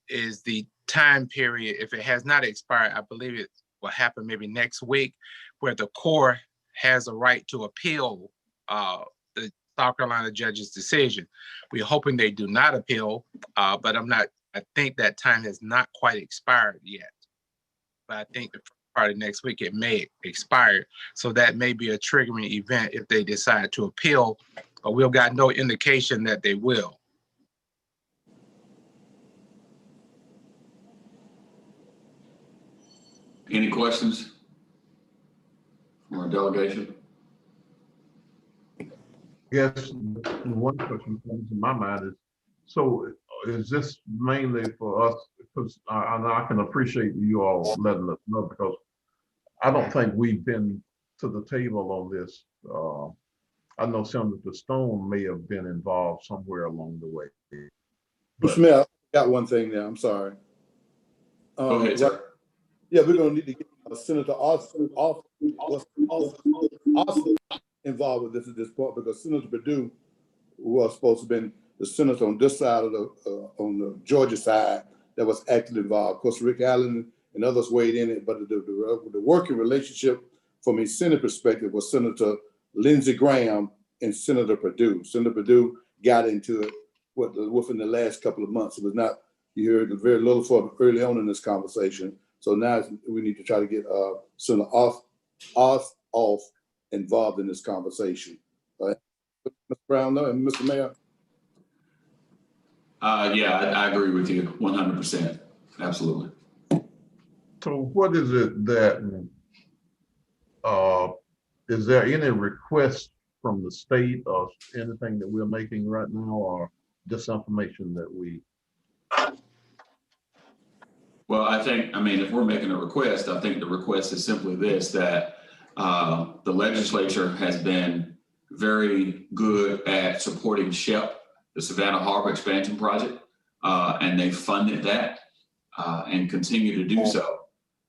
R: is the time period. If it has not expired, I believe it will happen maybe next week, where the court has a right to appeal the South Carolina judge's decision. We're hoping they do not appeal, but I think that time has not quite expired yet. But I think the first part of next week, it may expire. So that may be a triggering event if they decide to appeal, but we've got no indication that they will.
A: Any questions from our delegation?
I: Yes, one question comes to my mind is, so is this mainly for us, because I can appreciate you all letting us know, because I don't think we've been to the table on this. I know Senator Stone may have been involved somewhere along the way.
D: Mr. Mayor, I got one thing there, I'm sorry.
A: Go ahead, sir.
D: Yeah, we're gonna need to get Senator Austin involved with this at this point, because Senator Perdue was supposed to have been the senator on this side of on the Georgia side that was actively involved. Of course, Rick Allen and others weighed in it, but the working relationship from a Senate perspective was Senator Lindsey Graham and Senator Perdue. Senator Perdue got into it within the last couple of months. It was not, you heard very little for early on in this conversation. So now we need to try to get Senator Ossoff involved in this conversation. Mr. Brown, no, and Mr. Mayor.
A: Yeah, I agree with you 100%. Absolutely.
I: So what is it that, is there any request from the state or anything that we're making right now, or just information that we?
A: Well, I mean, if we're making a request, I think the request is simply this, that the legislature has been very good at supporting SHEP, the Savannah Harbor Expansion Project, and they funded that and continue to do so.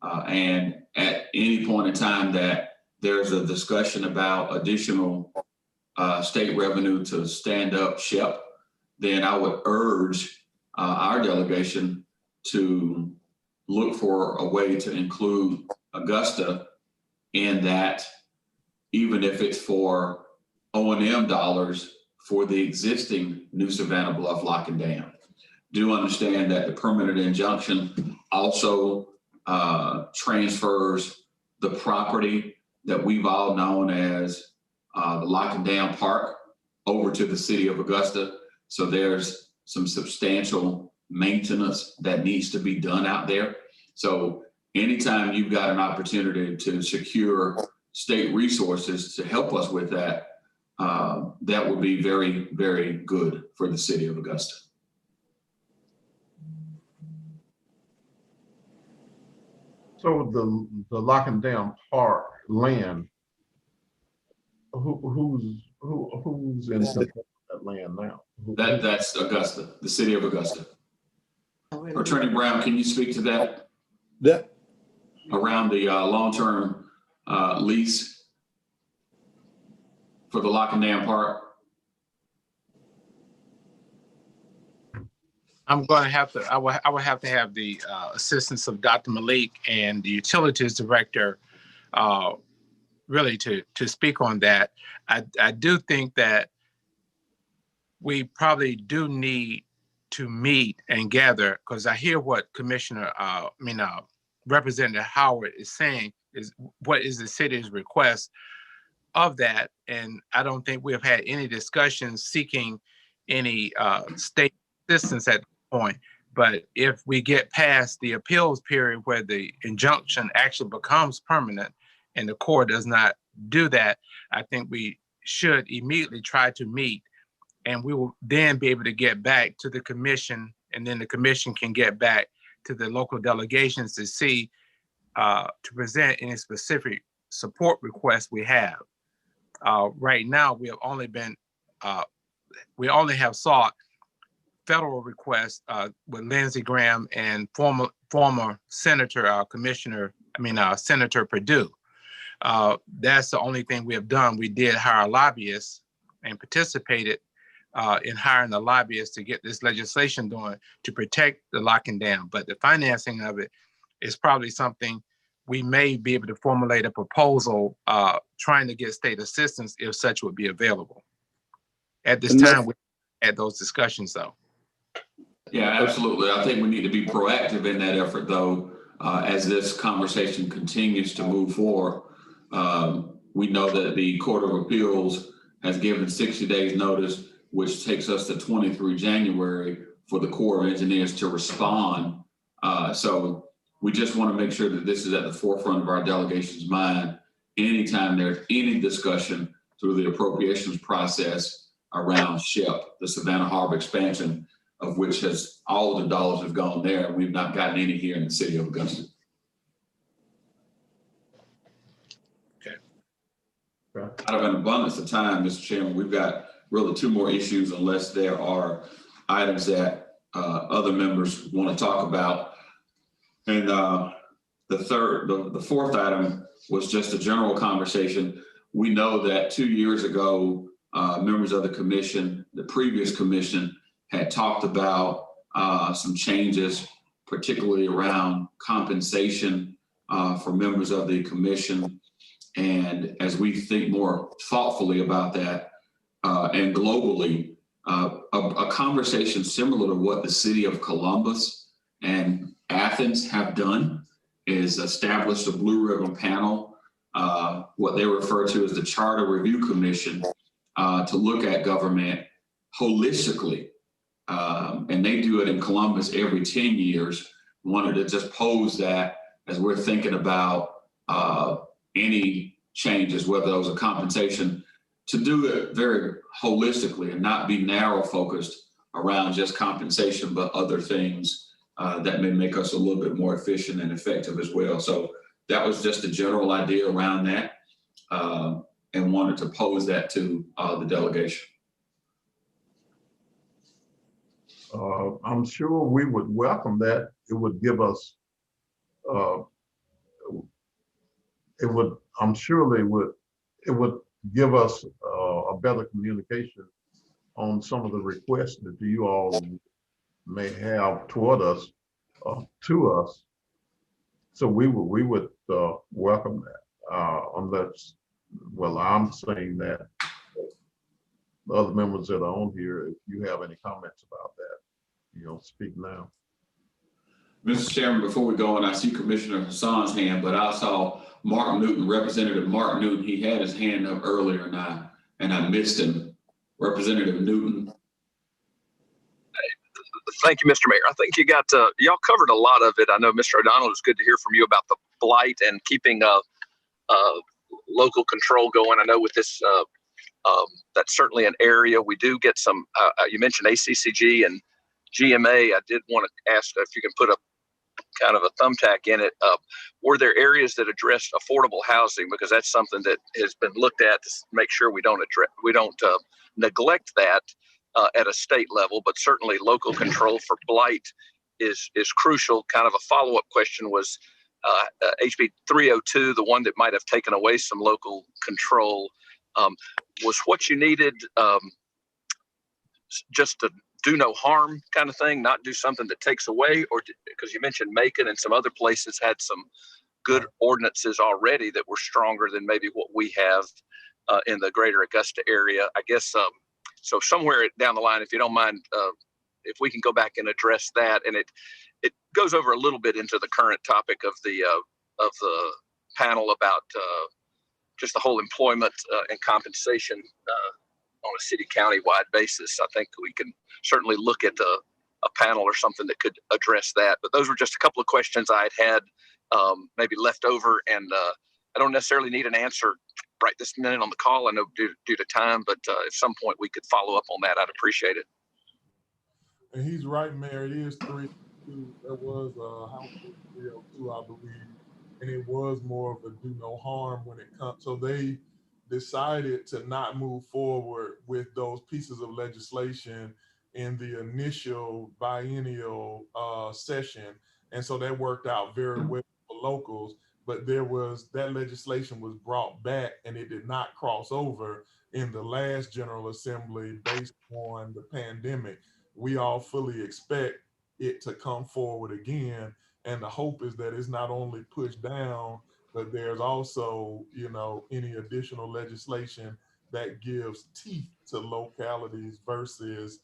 A: And at any point in time that there's a discussion about additional state revenue to stand up SHEP, then I would urge our delegation to look for a way to include Augusta in that, even if it's for O&M dollars for the existing New Savannah Bluff Lock and Dam. Do understand that the permanent injunction also transfers the property that we've all known as the Lock and Dam Park over to the city of Augusta. So there's some substantial maintenance that needs to be done out there. So anytime you've got an opportunity to secure state resources to help us with that, that would be very, very good for the city of Augusta.
I: So the Lock and Dam Park land, who's in that land now?
A: That's Augusta, the city of Augusta. Attorney Brown, can you speak to that? Around the long-term lease for the Lock and Dam Park?
R: I'm going to have to, I will have to have the assistance of Dr. Malik and the Utilities Director really to speak on that. I do think that we probably do need to meet and gather, because I hear what Representative Howard is saying is what is the city's request of that. And I don't think we have had any discussions seeking any state assistance at this point. But if we get past the appeals period where the injunction actually becomes permanent and the court does not do that, I think we should immediately try to meet, and we will then be able to get back to the commission, and then the commission can get back to the local delegations to see, to present any specific support requests we have. Right now, we only have sought federal requests with Lindsey Graham and former Senator Senator Perdue. That's the only thing we have done. We did hire lobbyists and participated in hiring the lobbyists to get this legislation done to protect the locking down. But the financing of it is probably something we may be able to formulate a proposal trying to get state assistance if such would be available. At this time, we had those discussions though.
A: Yeah, absolutely. I think we need to be proactive in that effort though, as this conversation continues to move forward. We know that the Court of Appeals has given 60 days notice, which takes us to 23 January for the Corps of Engineers to respond. So we just want to make sure that this is at the forefront of our delegation's mind anytime there's any discussion through the appropriations process around SHIP, the Savannah Harbor expansion, of which has all of the dollars have gone there, and we've not gotten any here in the city of Augusta.
R: Okay.
I: Right.
A: Out of an abundance of time, Mr. Chairman, we've got really two more issues unless there are items that other members want to talk about. And the fourth item was just a general conversation. We know that 2 years ago, members of the commission, the previous commission, had talked about some changes, particularly around compensation for members of the commission. And as we think more thoughtfully about that, and globally, a conversation similar to what the city of Columbus and Athens have done is established a blue ribbon panel, what they refer to as the Charter Review Commission, to look at government holistically. And they do it in Columbus every 10 years. Wanted to just pose that as we're thinking about any changes, whether those are compensation, to do it very holistically and not be narrow focused around just compensation, but other things that may make us a little bit more efficient and effective as well. So that was just a general idea around that, and wanted to pose that to the delegation.
I: I'm sure we would welcome that. It would give us, I'm sure it would give us a better communication on some of the requests that you all may have toward us, to us. So we would welcome that, unless, well, I'm saying that the other members that are on here, if you have any comments about that, speak now.
A: Mr. Chairman, before we go on, I see Commissioner Hassan's hand, but I saw Mark Newton, Representative Mark Newton. He had his hand up earlier and I missed him. Representative Newton.
N: Thank you, Mr. Mayor. I think you got, y'all covered a lot of it. I know, Mr. O'Donnell, it's good to hear from you about the blight and keeping local control going. I know with this, that's certainly an area we do get some, you mentioned ACCG and GMA. I did want to ask if you can put a kind of a thumbtack in it. Were there areas that addressed affordable housing? Because that's something that has been looked at to make sure we don't neglect that at a state level, but certainly local control for blight is crucial. Kind of a follow-up question was HB 302, the one that might have taken away some local control, was what you needed just to do no harm kind of thing, not do something that takes away, or because you mentioned Macon and some other places had some good ordinances already that were stronger than maybe what we have in the greater Augusta area. I guess, so somewhere down the line, if you don't mind, if we can go back and address that, and it goes over a little bit into the current topic of the panel about just the whole employment and compensation on a city county-wide basis. I think we can certainly look at a panel or something that could address that. But those were just a couple of questions I had maybe left over, and I don't necessarily need an answer right this minute on the call. I know due to time, but at some point we could follow up on that. I'd appreciate it.
Q: And he's right, Mayor. It is 302. There was House Bill 302, I believe, and it was more of a do no harm when it comes. So they decided to not move forward with those pieces of legislation in the initial biennial session, and so that worked out very well for locals. But that legislation was brought back, and it did not cross over in the last General Assembly based on the pandemic. We all fully expect it to come forward again, and the hope is that it's not only pushed down, but there's also, any additional legislation that gives teeth to localities versus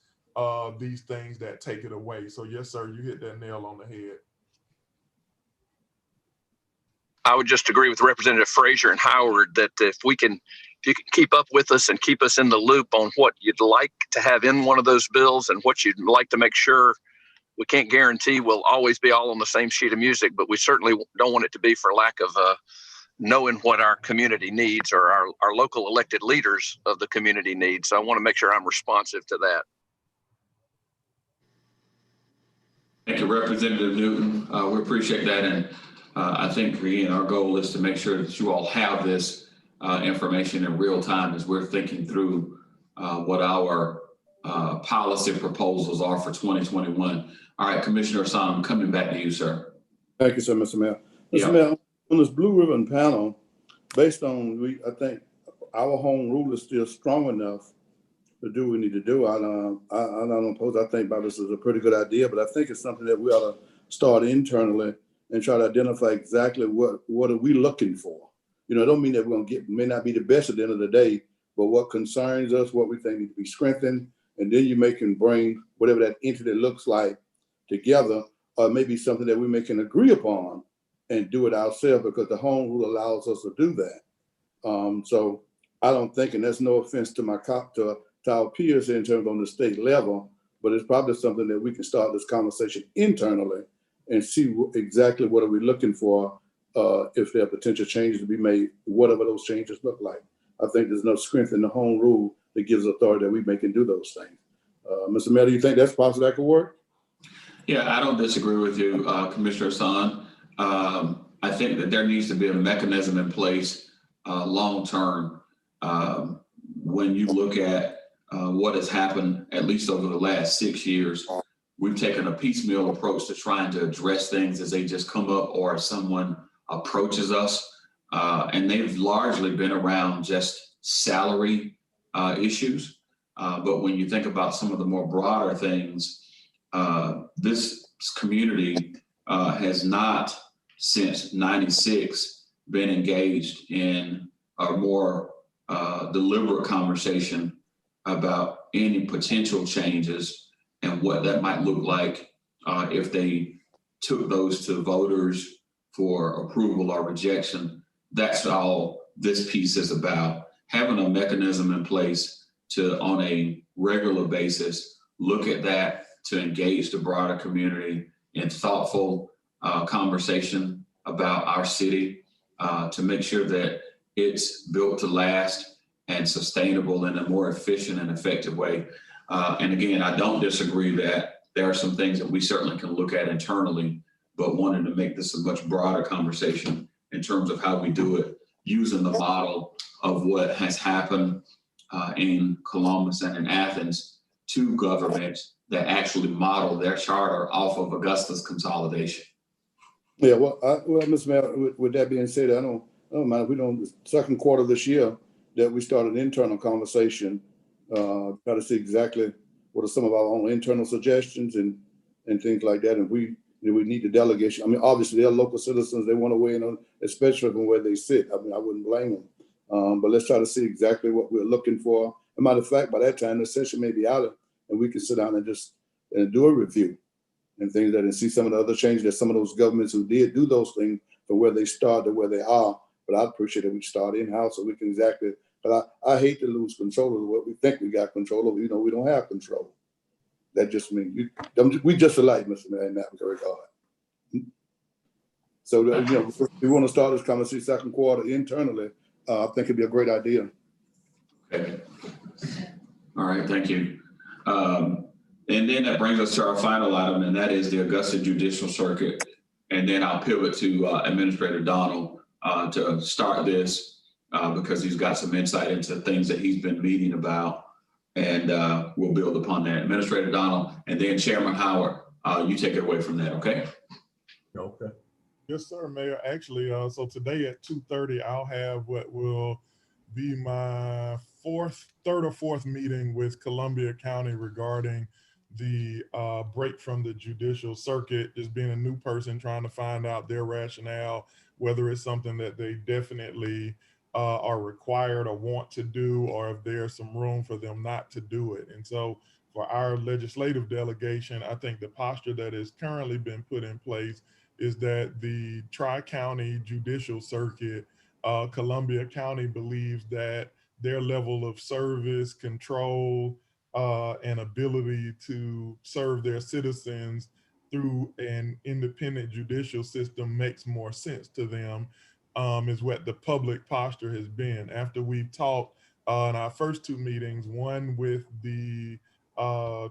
Q: these things that take it away. So yes, sir, you hit that nail on the head.
N: I would just agree with Representative Frazier and Howard that if you can keep up with us and keep us in the loop on what you'd like to have in one of those bills and what you'd like to make sure, we can't guarantee we'll always be all on the same sheet of music, but we certainly don't want it to be for lack of knowing what our community needs or our local elected leaders of the community needs. So I want to make sure I'm responsive to that.
A: Thank you, Representative Newton. We appreciate that. And I think, again, our goal is to make sure that you all have this information in real time as we're thinking through what our policy proposals are for 2021. All right, Commissioner Hassan, I'm coming back to you, sir.
D: Thank you, sir, Mr. Mayor. Mr. Mayor, on this blue ribbon panel, based on, I think our home rule is still strong enough to do what we need to do. I don't oppose. I think this is a pretty good idea, but I think it's something that we ought to start internally and try to identify exactly what are we looking for. It don't mean that we're going to may not be the best at the end of the day, but what concerns us, what we think needs to be strengthened, and then you can bring whatever that entity looks like together, or maybe something that we can agree upon and do it ourselves, because the home rule allows us to do that. So I don't think, and that's no offense to our peers in terms on the state level, but it's probably something that we can start this conversation internally and see exactly what are we looking for, if there are potential changes to be made, whatever those changes look like. I think there's enough strength in the home rule that gives authority that we can do those things. Mr. Mayor, do you think that's possible that could work?
A: Yeah, I don't disagree with you, Commissioner Hassan. I think that there needs to be a mechanism in place long-term. When you look at what has happened, at least over the last 6 years, we've taken a piecemeal approach to trying to address things as they just come up or as someone approaches us. And they've largely been around just salary issues. But when you think about some of the more broader things, this community has not since '96 been engaged in a more deliberate conversation about any potential changes and what that might look like if they took those to voters for approval or rejection. That's all this piece is about. Having a mechanism in place to, on a regular basis, look at that, to engage the broader community in thoughtful conversation about our city, to make sure that it's built to last and sustainable in a more efficient and effective way. And again, I don't disagree that there are some things that we certainly can look at internally, but wanted to make this a much broader conversation in terms of how we do it, using the model of what has happened in Columbus and in Athens, two governments that actually model their charter off of Augusta's consolidation.
D: Yeah, well, Mr. Mayor, with that being said, I don't mind if we don't, the second quarter of this year that we started an internal conversation, try to see exactly what are some of our own internal suggestions and things like that. And we need the delegation. I mean, obviously they're local citizens. They want to weigh in on, especially from where they sit. I mean, I wouldn't blame them. But let's try to see exactly what we're looking for. As a matter of fact, by that time, the session may be out and we can sit down and just do a review and things that, and see some of the other changes that some of those governments who did do those things from where they start to where they are. But I appreciate that we start in-house so we can exactly, but I hate to lose control of what we think we got control over. You know, we don't have control. That just means we just alike, Mr. Mayor, in that regard. So, you know, if we want to start this conversation second quarter internally, I think it'd be a great idea.
A: Okay. All right, thank you. And then that brings us to our final item, and that is the Augusta Judicial Circuit. And then I'll pivot to Administrator Donald to start this because he's got some insight into things that he's been meeting about, and we'll build upon that. Administrator Donald, and then Chairman Howard, you take it away from that, okay?
Q: Okay. Yes, sir, Mayor. Actually, so today at 2:30, I'll have what will be my third or fourth meeting with Columbia County regarding the break from the judicial circuit, just being a new person trying to find out their rationale, whether it's something that they definitely are required or want to do, or if there's some room for them not to do it. And so for our legislative delegation, I think the posture that has currently been put in place is that the Tri-County Judicial Circuit, Columbia County believes that their level of service, control, and ability to serve their citizens through an independent judicial system makes more sense to them, is what the public posture has been. After we've talked in our first two meetings, one with the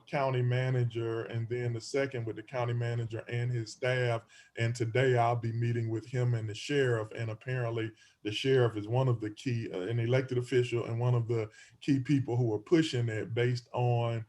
Q: county manager, and then the second with the county manager and his staff. And today I'll be meeting with him and the sheriff. And apparently the sheriff is one of the key, an elected official and one of the key people who are pushing it based on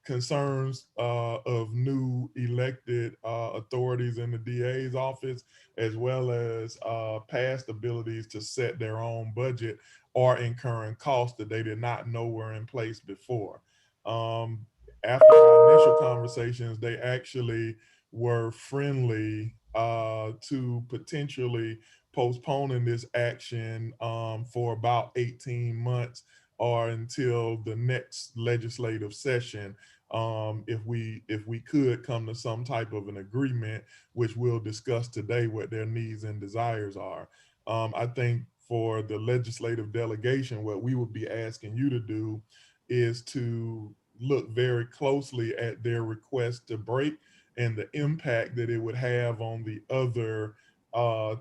Q: concerns of new elected authorities in the DA's office, as well as past abilities to set their own budget or incurring costs that they did not know were in place before. After our initial conversations, they actually were friendly to potentially postponing this action for about 18 months or until the next legislative session, if we could come to some type of an agreement, which we'll discuss today what their needs and desires are. I think for the legislative delegation, what we would be asking you to do is to look very closely at their request to break and the impact that it would have on the other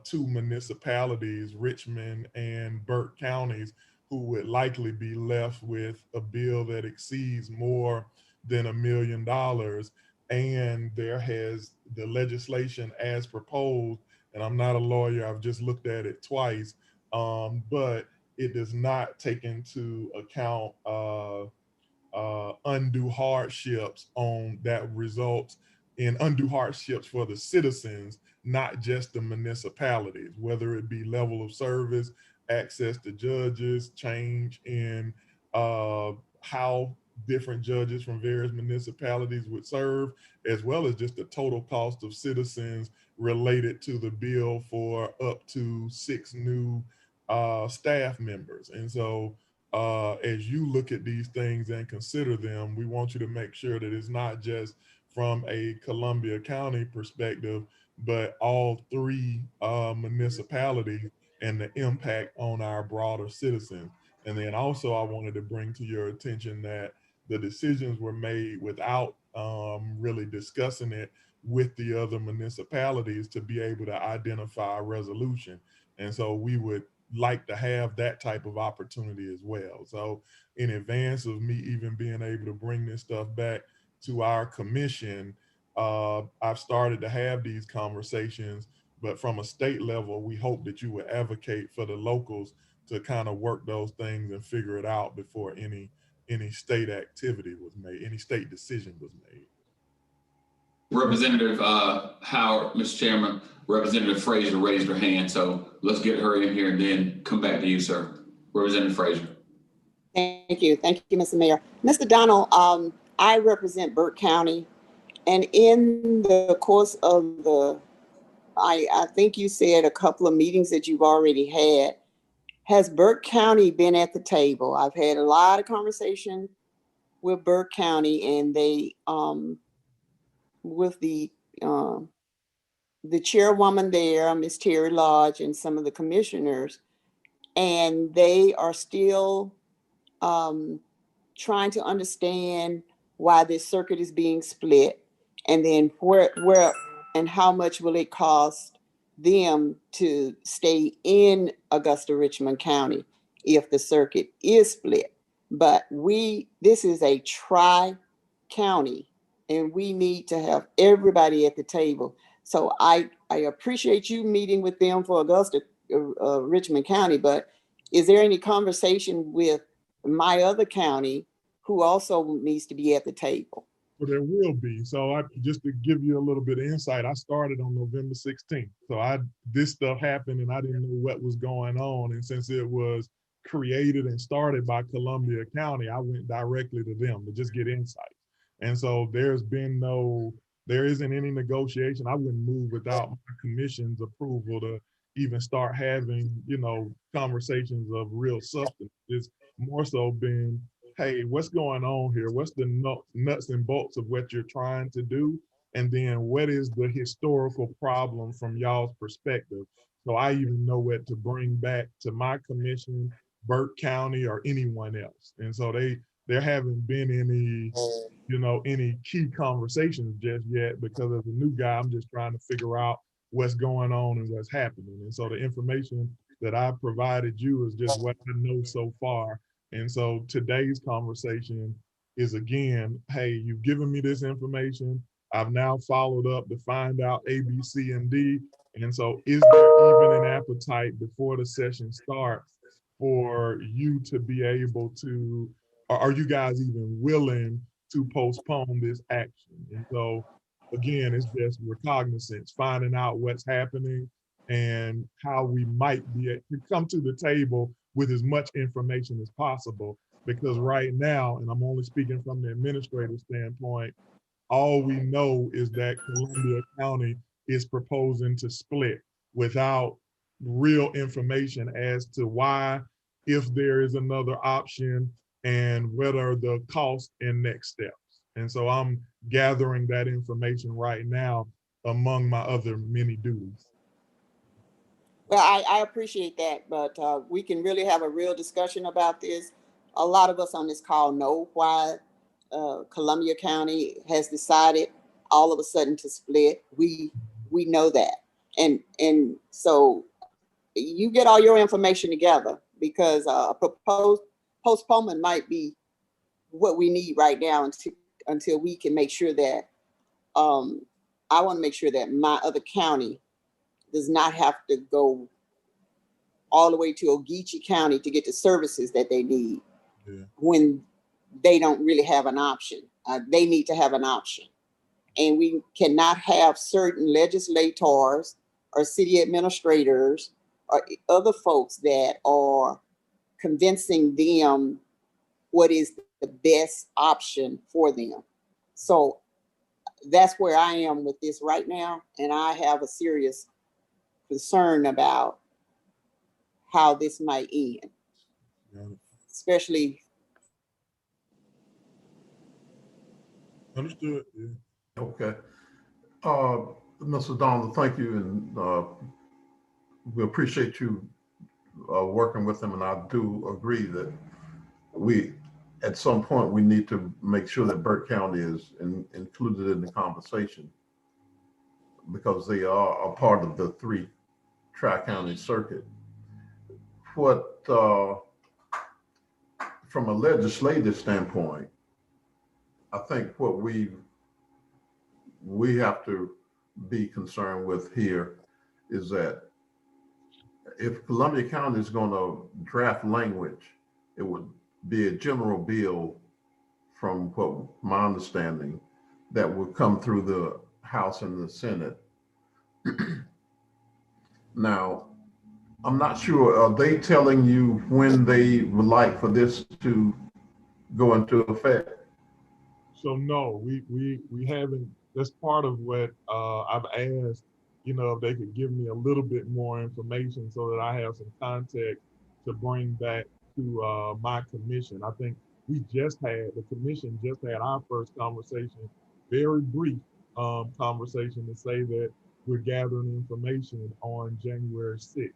Q: two municipalities, Richmond and Burke counties, who would likely be left with a bill that exceeds more than $1 million. And there has the legislation as proposed, and I'm not a lawyer, I've just looked at it twice, but it does not take into account undue hardships on that results in undue hardships for the citizens, not just the municipalities, whether it be level of service, access to judges, change in how different judges from various municipalities would serve, as well as just the total cost of citizens related to the bill for up to 6 new staff members. And so as you look at these things and consider them, we want you to make sure that it's not just from a Columbia County perspective, but all 3 municipalities and the impact on our broader citizens. And then also I wanted to bring to your attention that the decisions were made without really discussing it with the other municipalities to be able to identify a resolution. And so we would like to have that type of opportunity as well. So in advance of me even being able to bring this stuff back to our commission, I've started to have these conversations, but from a state level, we hope that you would advocate for the locals to kind of work those things and figure it out before any state activity was made, any state decision was made.
A: Representative Howard, Mr. Chairman, Representative Frazier raised her hand, so let's get her in here and then come back to you, sir. Representative Frazier.
L: Thank you, Mr. Mayor. Mr. Donald, I represent Burke County, and in the course of I think you said a couple of meetings that you've already had. Has Burke County been at the table? I've had a lot of conversation with Burke County, and they, with the chairwoman there, Miss Terry Lodge, and some of the commissioners, and they are still trying to understand why this circuit is being split, and then where and how much will it cost them to stay in Augusta Richmond County if the circuit is split. But this is a tri-county, and we need to have everybody at the table. So I appreciate you meeting with them for Augusta Richmond County, but is there any conversation with my other county who also needs to be at the table?
Q: Well, there will be. So just to give you a little bit of insight, I started on November 16th. So this stuff happened and I didn't know what was going on. And since it was created and started by Columbia County, I went directly to them to just get insight. And so there isn't any negotiation. I wouldn't move without my commission's approval to even start having, conversations of real substance. It's more so been, hey, what's going on here? What's the nuts and bolts of what you're trying to do? And then what is the historical problem from y'all's perspective? So I even know what to bring back to my commission, Burke County, or anyone else. And so there haven't been any key conversations just yet, because as a new guy, I'm just trying to figure out what's going on and what's happening. And so the information that I provided you is just what I know so far. And so today's conversation is, again, hey, you've given me this information. I've now followed up to find out A, B, C, and D. And so is there even an appetite before the session starts for you to be able to, or are you guys even willing to postpone this action? And so again, it's just recognizance, finding out what's happening and how we might be able to come to the table with as much information as possible. Because right now, and I'm only speaking from the administrative standpoint, all we know is that Columbia County is proposing to split without real information as to why, if there is another option, and what are the costs and next steps. And so I'm gathering that information right now among my other many duties.
L: Well, I appreciate that, but we can really have a real discussion about this. A lot of us on this call know why Columbia County has decided all of a sudden to split. We know that. And so you get all your information together, because a proposed postponement might be what we need right now until we can make sure that I want to make sure that my other county does not have to go all the way to Ogeechee County to get the services that they need when they don't really have an option. They need to have an option. And we cannot have certain legislators or city administrators or other folks that are convincing them what is the best option for them. So that's where I am with this right now. And I have a serious concern about how this might end, especially.
Q: Understood. Yeah.
I: Okay. Mr. Donald, thank you. And we appreciate you working with them. And I do agree that at some point, we need to make sure that Burke County is included in the conversation, because they are a part of the 3 tri-county circuit. What, from a legislative standpoint, I think what we have to be concerned with here is that if Columbia County is going to draft language, it would be a general bill, from what my understanding, that would come through the House and the Senate. Now, I'm not sure, are they telling you when they would like for this to go into effect?
Q: So no, we haven't. That's part of what I've asked. If they could give me a little bit more information so that I have some context to bring back to my commission. I think the commission just had our first conversation, very brief conversation, to say that we're gathering information on January 6th,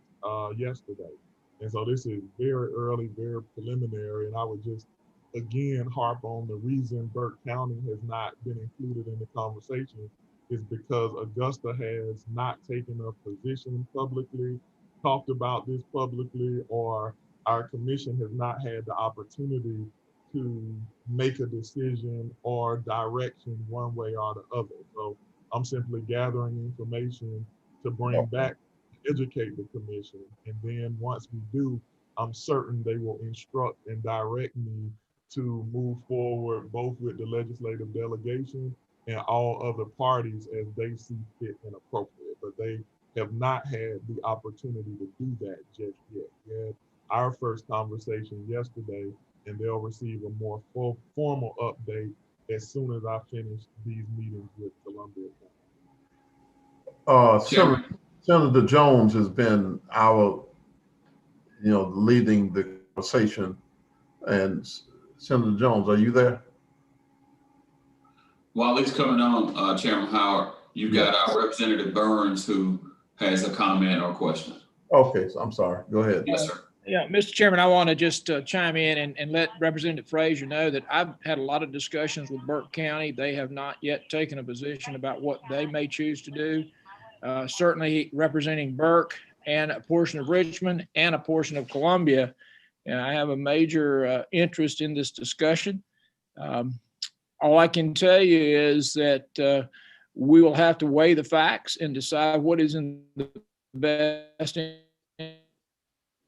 Q: yesterday. And so this is very early, very preliminary, and I would just again harp on the reason Burke County has not been included in the conversation is because Augusta has not taken a position publicly, talked about this publicly, or our commission has not had the opportunity to make a decision or direction one way or the other. So I'm simply gathering information to bring back, educate the commission. And then once we do, I'm certain they will instruct and direct me to move forward both with the legislative delegation and all other parties as they see fit and appropriate. But they have not had the opportunity to do that just yet. We had our first conversation yesterday, and they'll receive a more formal update as soon as I finish these meetings with Columbia County.
I: Senator Jones has been leading the conversation. And Senator Jones, are you there?
A: While he's coming on, Chairman Howard, you got our Representative Burns who has a comment or question.
I: Okay, so I'm sorry. Go ahead.
A: Yes, sir.
K: Yeah, Mr. Chairman, I want to just chime in and let Representative Frazier know that I've had a lot of discussions with Burke County. They have not yet taken a position about what they may choose to do. Certainly representing Burke and a portion of Richmond and a portion of Columbia, and I have a major interest in this discussion. All I can tell you is that we will have to weigh the facts and decide what is in the best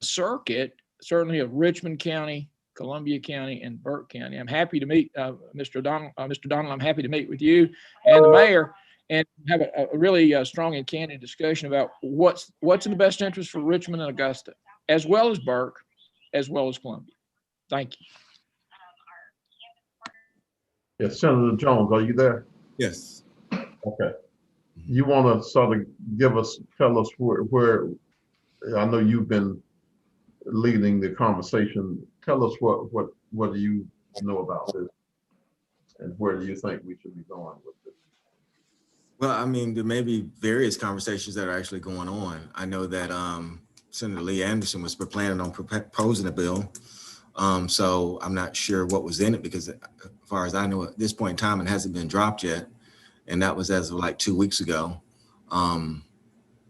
K: circuit, certainly of Richmond County, Columbia County, and Burke County. I'm happy to meet Mr. O'Donnell. Mr. O'Donnell, I'm happy to meet with you and the mayor and have a really strong and candid discussion about what's in the best interest for Richmond and Augusta, as well as Burke, as well as Columbia. Thank you.
I: Yes, Senator Jones, are you there?
O: Yes.
I: Okay. You want to sort of tell us where I know you've been leading the conversation. Tell us what do you know about this, and where do you think we should be going with this?
O: Well, I mean, there may be various conversations that are actually going on. I know that Senator Lee Anderson was planning on proposing a bill. So I'm not sure what was in it because as far as I know, at this point in time, it hasn't been dropped yet. And that was as of like 2 weeks ago.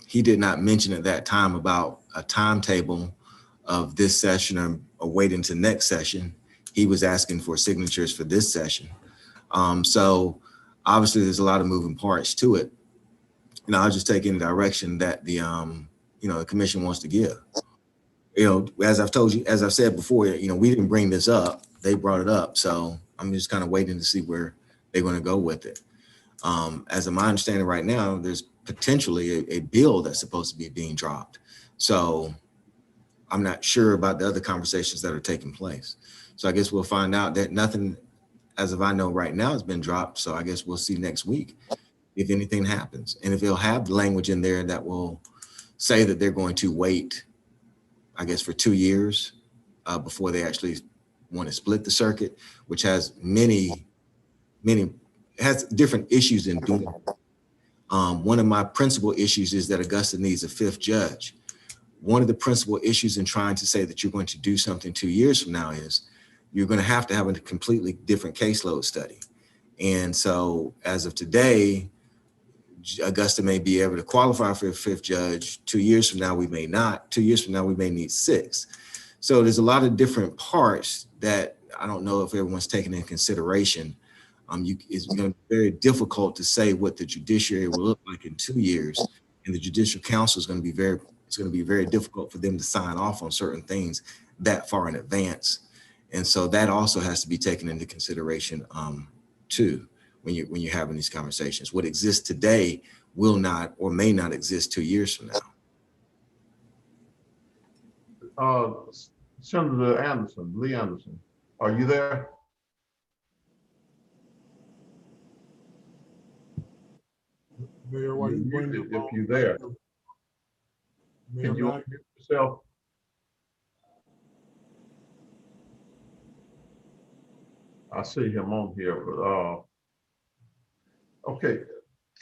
O: He did not mention at that time about a timetable of this session or waiting to next session. He was asking for signatures for this session. So obviously there's a lot of moving parts to it. And I'll just take any direction that the commission wants to give. As I've told you, as I've said before, we didn't bring this up, they brought it up. So I'm just kind of waiting to see where they're going to go with it. As of my understanding right now, there's potentially a bill that's supposed to be being dropped. So I'm not sure about the other conversations that are taking place. So I guess we'll find out that nothing, as of I know right now, has been dropped. So I guess we'll see next week if anything happens. And if they'll have language in there that will say that they're going to wait, I guess, for 2 years before they actually want to split the circuit, which has many has different issues in doing it. One of my principal issues is that Augusta needs a 5th judge. One of the principal issues in trying to say that you're going to do something 2 years from now is you're going to have a completely different caseload study. And so as of today, Augusta may be able to qualify for a 5th judge. 2 years from now, we may not. 2 years from now, we may need 6. So there's a lot of different parts that I don't know if everyone's taking into consideration. It's going to be very difficult to say what the judiciary will look like in 2 years, and the Judicial Council is going to be very difficult for them to sign off on certain things that far in advance, and so that also has to be taken into consideration too when you're having these conversations. What exists today will not or may not exist 2 years from now.
I: Senator Anderson, Lee Anderson, are you there?
Q: Mayor, why you bring
I: Muted
Q: up
I: if you're there. Can you unmute yourself? I see him on here, but okay.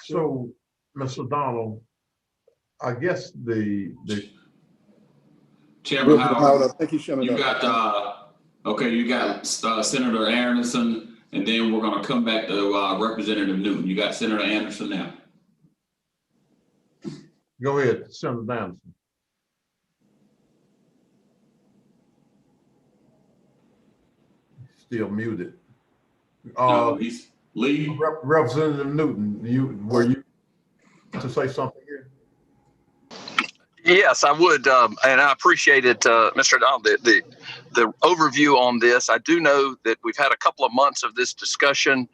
I: So, Mr. Donald, I guess the
A: Chairman
D: Howard, I
A: Howard,
D: think he's showing
A: you
D: up.
A: got, okay, you got Senator Anderson, and then we're gonna come back to Representative Newton. You got Senator Anderson now.
I: Go ahead, Senator Anderson. Still muted.
A: No, he's Lee.
I: Representative Newton, were you to say something here?
N: Yes, I would, and I appreciate it, Mr. Donald, the overview on this. I do know that we've had a couple of months of this discussion.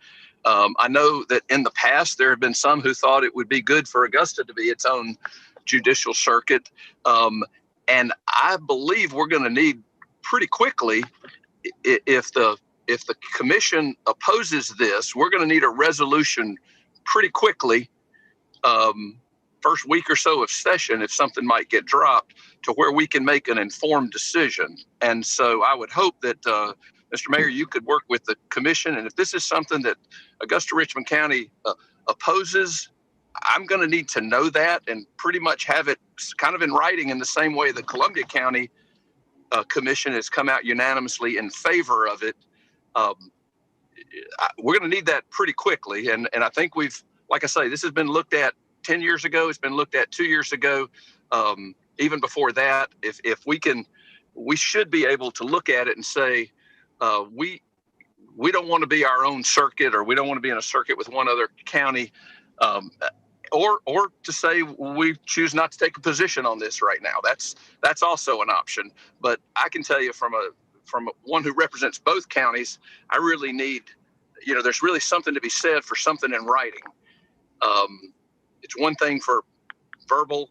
N: I know that in the past, there have been some who thought it would be good for Augusta to be its own judicial circuit. And I believe we're going to need pretty quickly, if the commission opposes this, we're going to need a resolution pretty quickly, first week or so of session, if something might get dropped, to where we can make an informed decision. And so I would hope that, Mr. Mayor, you could work with the commission. And if this is something that Augusta Richmond County opposes, I'm going to need to know that and pretty much have it kind of in writing in the same way the Columbia County Commission has come out unanimously in favor of it. We're going to need that pretty quickly. And I think we've, like I say, this has been looked at 10 years ago. It's been looked at 2 years ago. Even before that, if we can, we should be able to look at it and say, we don't want to be our own circuit, or we don't want to be in a circuit with one other county, or to say we choose not to take a position on this right now. That's also an option. But I can tell you from one who represents both counties, I really need, there's really something to be said for something in writing. It's one thing for verbal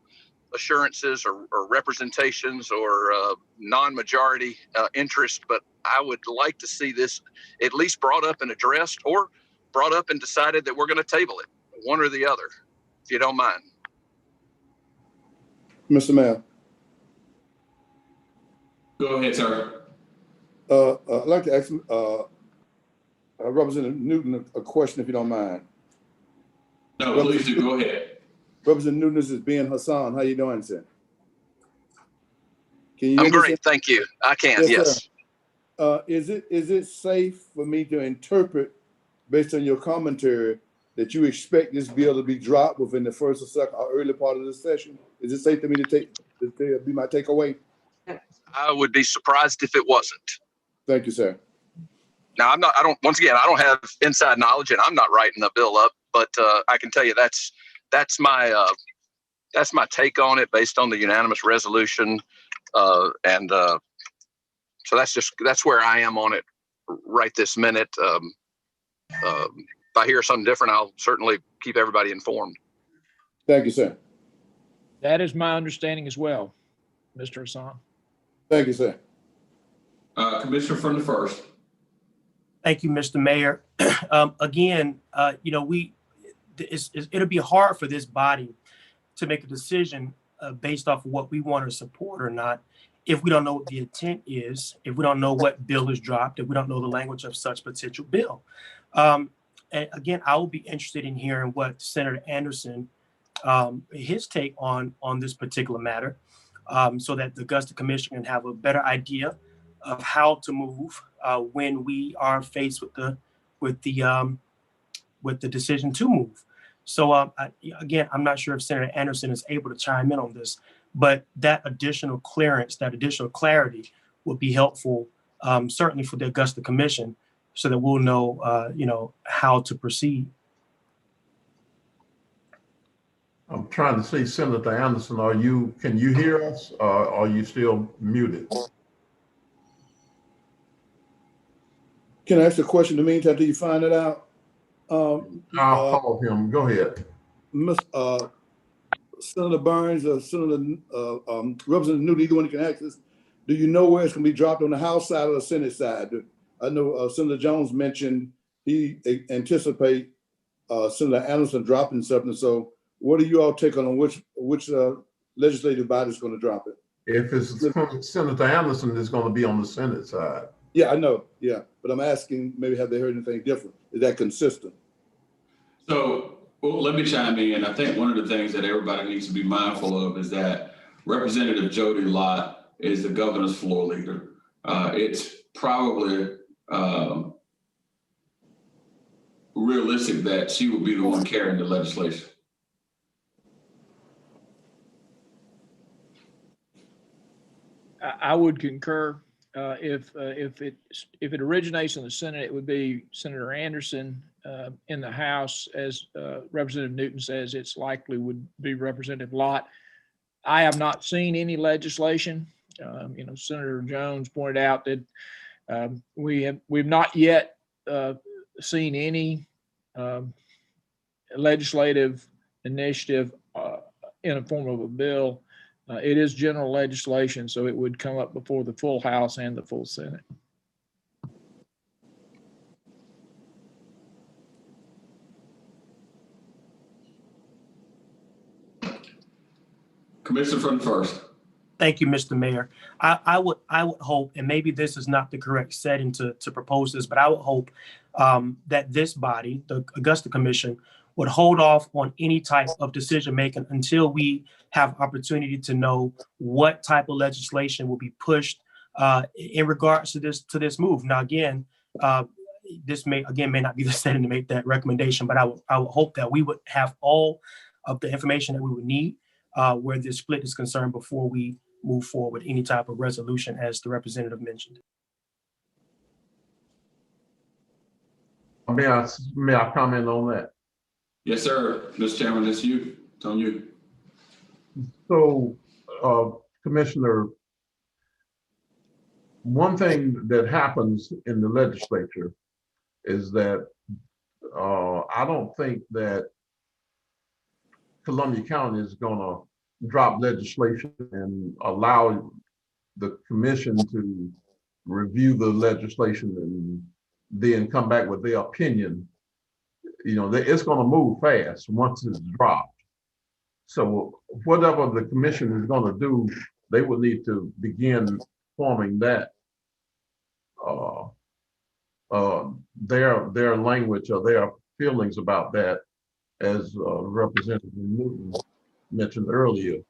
N: assurances or representations or non-majority interest, but I would like to see this at least brought up and addressed, or brought up and decided that we're going to table it, one or the other, if you don't mind.
D: Mr. Mayor.
A: Go ahead, sir.
D: I'd like to ask Representative Newton a question, if you don't mind.
A: No, please do. Go ahead.
D: Representative Newton, this is Ben Hassan. How you doing, sir? Can you?
N: I'm great, thank you. I can, yes.
D: Is it safe for me to interpret, based on your commentary, that you expect this bill to be dropped within the first or second or early part of this session? Is it safe for me to be my takeaway?
N: I would be surprised if it wasn't.
D: Thank you, sir.
N: Now, once again, I don't have inside knowledge, and I'm not writing the bill up, but I can tell you that's my take on it based on the unanimous resolution. So that's where I am on it right this minute. If I hear something different, I'll certainly keep everybody informed.
D: Thank you, sir.
K: That is my understanding as well, Mr. Hassan.
D: Thank you, sir.
A: Commissioner from the first.
S: Thank you, Mr. Mayor. Again, it'll be hard for this body to make a decision based off of what we want to support or not, if we don't know what the intent is, if we don't know what bill is dropped, if we don't know the language of such potential bill. And again, I will be interested in hearing what Senator Anderson, his take on this particular matter, so that the Augusta Commission can have a better idea of how to move when we are faced with the decision to move. So again, I'm not sure if Senator Anderson is able to chime in on this, but that additional clearance, that additional clarity would be helpful, certainly for the Augusta Commission, so that we'll know, how to proceed.
I: I'm trying to see, Senator Anderson, can you hear us, or are you still muted?
D: Can I ask a question in the meantime till you find it out?
I: I'll call him. Go ahead.
D: Senator Burns or Senator Representative Newton, either one can ask this. Do you know where it's gonna be dropped, on the House side or the Senate side? I know Senator Jones mentioned he anticipate Senator Anderson dropping something. So what do you all take on which legislative body is gonna drop it?
I: If it's Senator Anderson, it's going to be on the Senate side.
D: Yeah, I know. Yeah, but I'm asking, maybe have they heard anything different? Is that consistent?
A: So, well, let me chime in. I think one of the things that everybody needs to be mindful of is that Representative Jody Lott is the governor's floor leader. It's probably realistic that she will be the one carrying the legislation.
K: I would concur. If it originates in the Senate, it would be Senator Anderson. In the House, as Representative Newton says, it's likely would be Representative Lott. I have not seen any legislation. Senator Jones pointed out that we've not yet seen any legislative initiative in a form of a bill. It is general legislation, so it would come up before the full House and the full Senate.
A: Commissioner from the first.
S: Thank you, Mr. Mayor. I would hope, and maybe this is not the correct setting to propose this, but I would hope that this body, the Augusta Commission, would hold off on any type of decision making until we have opportunity to know what type of legislation will be pushed in regards to this move. Now, again, this may not be the setting to make that recommendation, but I would hope that we would have all of the information that we would need where this split is concerned before we move forward with any type of resolution, as the representative mentioned.
I: May I comment on that?
A: Yes, sir. Mr. Chairman, it's you. It's on you.
I: So, Commissioner, one thing that happens in the legislature is that I don't think that Columbia County is going to drop legislation and allow the commission to review the legislation and then come back with their opinion. It's going to move fast once it's dropped. So whatever the commission is going to do, they will need to begin forming that their language or their feelings about that, as Representative Newton mentioned earlier,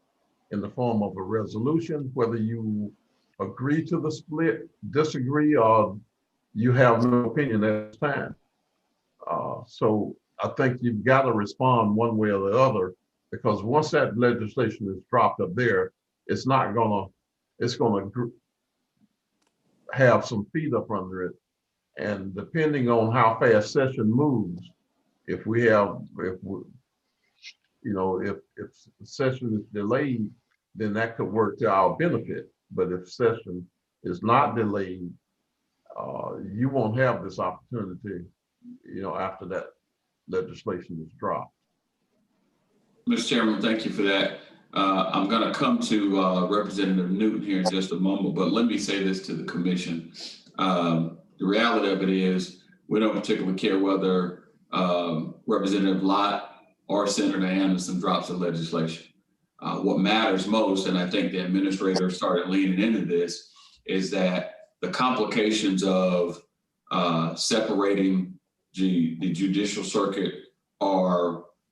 I: in the form of a resolution, whether you agree to the split, disagree, or you have no opinion at this time. So I think you've got to respond one way or the other, because once that legislation is dropped up there, it's going to have some feet up under it. And depending on how fast session moves, if session is delayed, then that could work to our benefit. But if session is not delayed, you won't have this opportunity, after that legislation is dropped.
A: Mr. Chairman, thank you for that. I'm going to come to Representative Newton here in just a moment, but let me say this to the commission. The reality of it is we don't particularly care whether Representative Lott or Senator Anderson drops the legislation. What matters most, and I think the administrator started leaning into this, is that the complications of separating the judicial circuit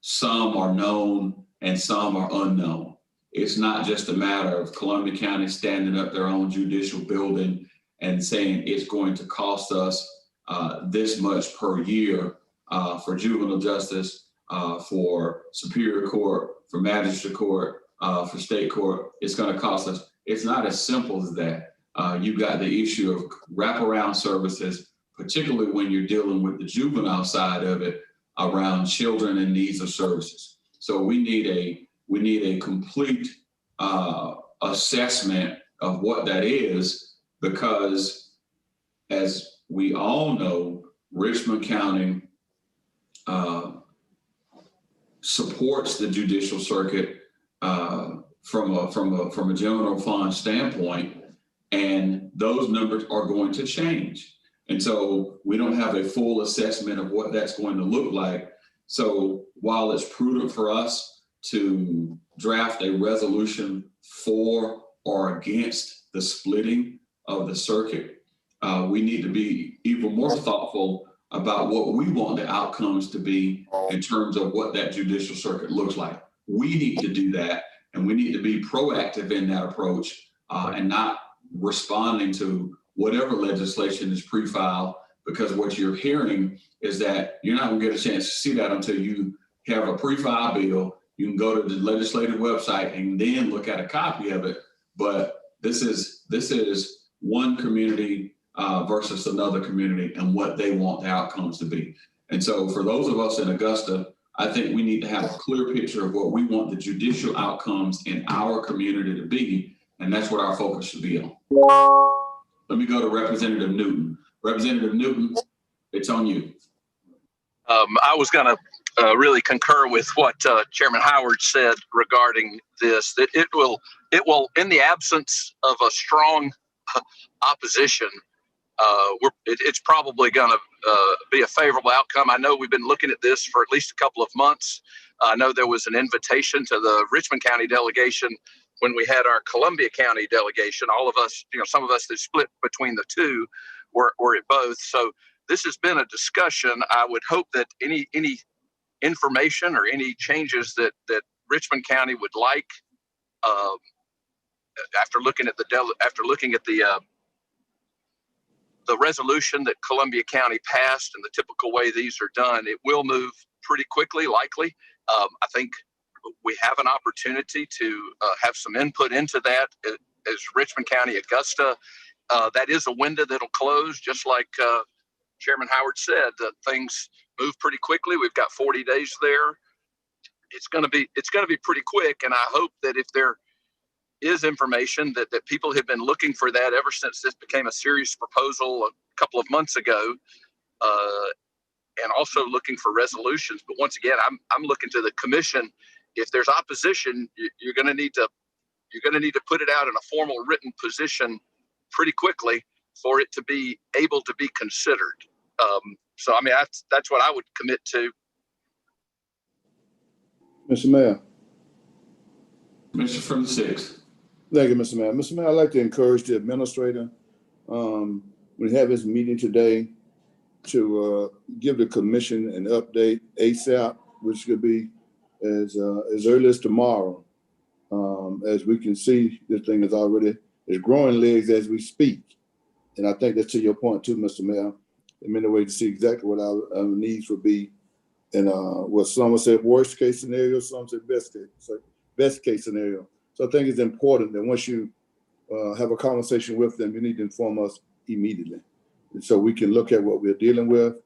A: some are known and some are unknown. It's not just a matter of Columbia County standing up their own judicial building and saying it's going to cost us this much per year for juvenile justice, for Superior Court, for Magistrate Court, for State Court. It's going to cost us. It's not as simple as that. You've got the issue of wraparound services, particularly when you're dealing with the juvenile side of it, around children in needs of services. So we need a complete assessment of what that is, because as we all know, Richmond County supports the judicial circuit from a general fund standpoint, and those numbers are going to change. And so we don't have a full assessment of what that's going to look like. So while it's prudent for us to draft a resolution for or against the splitting of the circuit, we need to be even more thoughtful about what we want the outcomes to be in terms of what that judicial circuit looks like. We need to do that, and we need to be proactive in that approach and not responding to whatever legislation is pre-filed, because what you're hearing is that you're not gonna get a chance to see that until you have a pre-filed bill. You can go to the legislative website and then look at a copy of it. But this is one community versus another community and what they want the outcomes to be. And so for those of us in Augusta, I think we need to have a clear picture of what we want the judicial outcomes in our community to be, and that's what our focus should be on. Let me go to Representative Newton. Representative Newton, it's on you.
N: I was going to really concur with what Chairman Howard said regarding this, that it will, in the absence of a strong opposition, it's probably going to be a favorable outcome. I know we've been looking at this for at least a couple of months. I know there was an invitation to the Richmond County delegation when we had our Columbia County delegation. All of us, some of us that split between the two were at both. So this has been a discussion. I would hope that any information or any changes that Richmond County would like after looking at the resolution that Columbia County passed and the typical way these are done, it will move pretty quickly, likely. I think we have an opportunity to have some input into that as Richmond County, Augusta. That is a window that'll close, just like Chairman Howard said, that things move pretty quickly. We've got 40 days there. It's going to be pretty quick, and I hope that if there is information that people have been looking for that ever since this became a serious proposal a couple of months ago, and also looking for resolutions. But once again, I'm looking to the commission. If there's opposition, you're going to need to put it out in a formal written position pretty quickly for it to be able to be considered. So I mean, that's what I would commit to.
D: Mr. Mayor.
A: Mr. from the 6th.
D: Thank you, Mr. Mayor. Mr. Mayor, I'd like to encourage the administrator, we have his meeting today, to give the commission an update ASAP, which could be as early as tomorrow. As we can see, this thing is growing legs as we speak. And I think that's to your point too, Mr. Mayor, in many ways to see exactly what our needs would be. And what some would say worst case scenario, some say best case scenario. So I think it's important that once you have a conversation with them, you need to inform us immediately. And so we can look at what we're dealing with.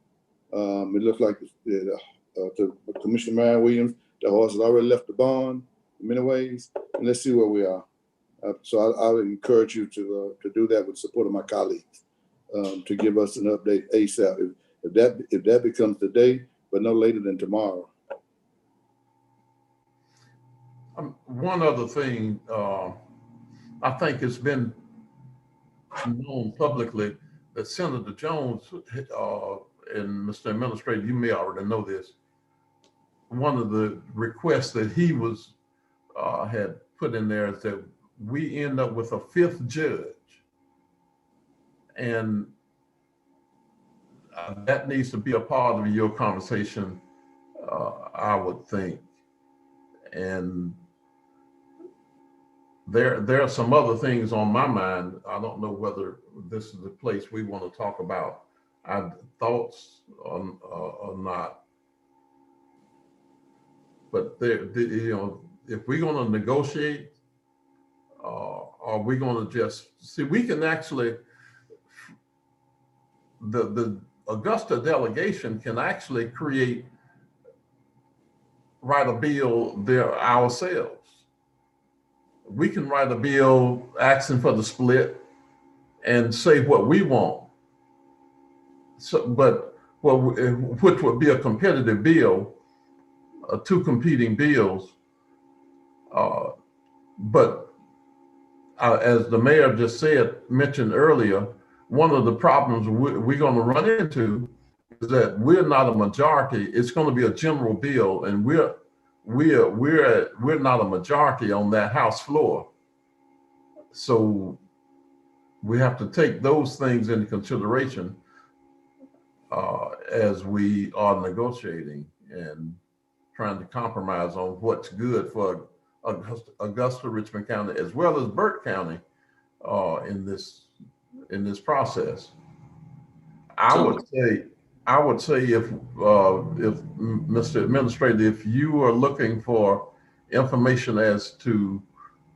D: It looks like to Commissioner Marion Williams, the horse has already left the barn in many ways. And let's see where we are. So I would encourage you to do that with support of my colleagues, to give us an update ASAP. If that becomes today, but no later than tomorrow.
I: One other thing, I think it's been known publicly that Senator Jones and Mr. Administrator, you may already know this. One of the requests that he was had put in there is that we end up with a 5th judge, and that needs to be a part of your conversation, I would think. And there are some other things on my mind. I don't know whether this is the place we want to talk about our thoughts or not. But if we're going to negotiate, are we going to just see? We can actually, the Augusta delegation can actually write a bill there ourselves. We can write a bill asking for the split and say what we want. So, but which would be a competitive bill, 2 competing bills. But as the mayor just mentioned earlier, one of the problems we're going to run into is that we're not a majority. It's going to be a general bill, and we're not a majority on that House floor. So we have to take those things into consideration as we are negotiating and trying to compromise on what's good for Augusta, Richmond County, as well as Burke County in this process. I would say if Mr. Administrator, if you are looking for information as to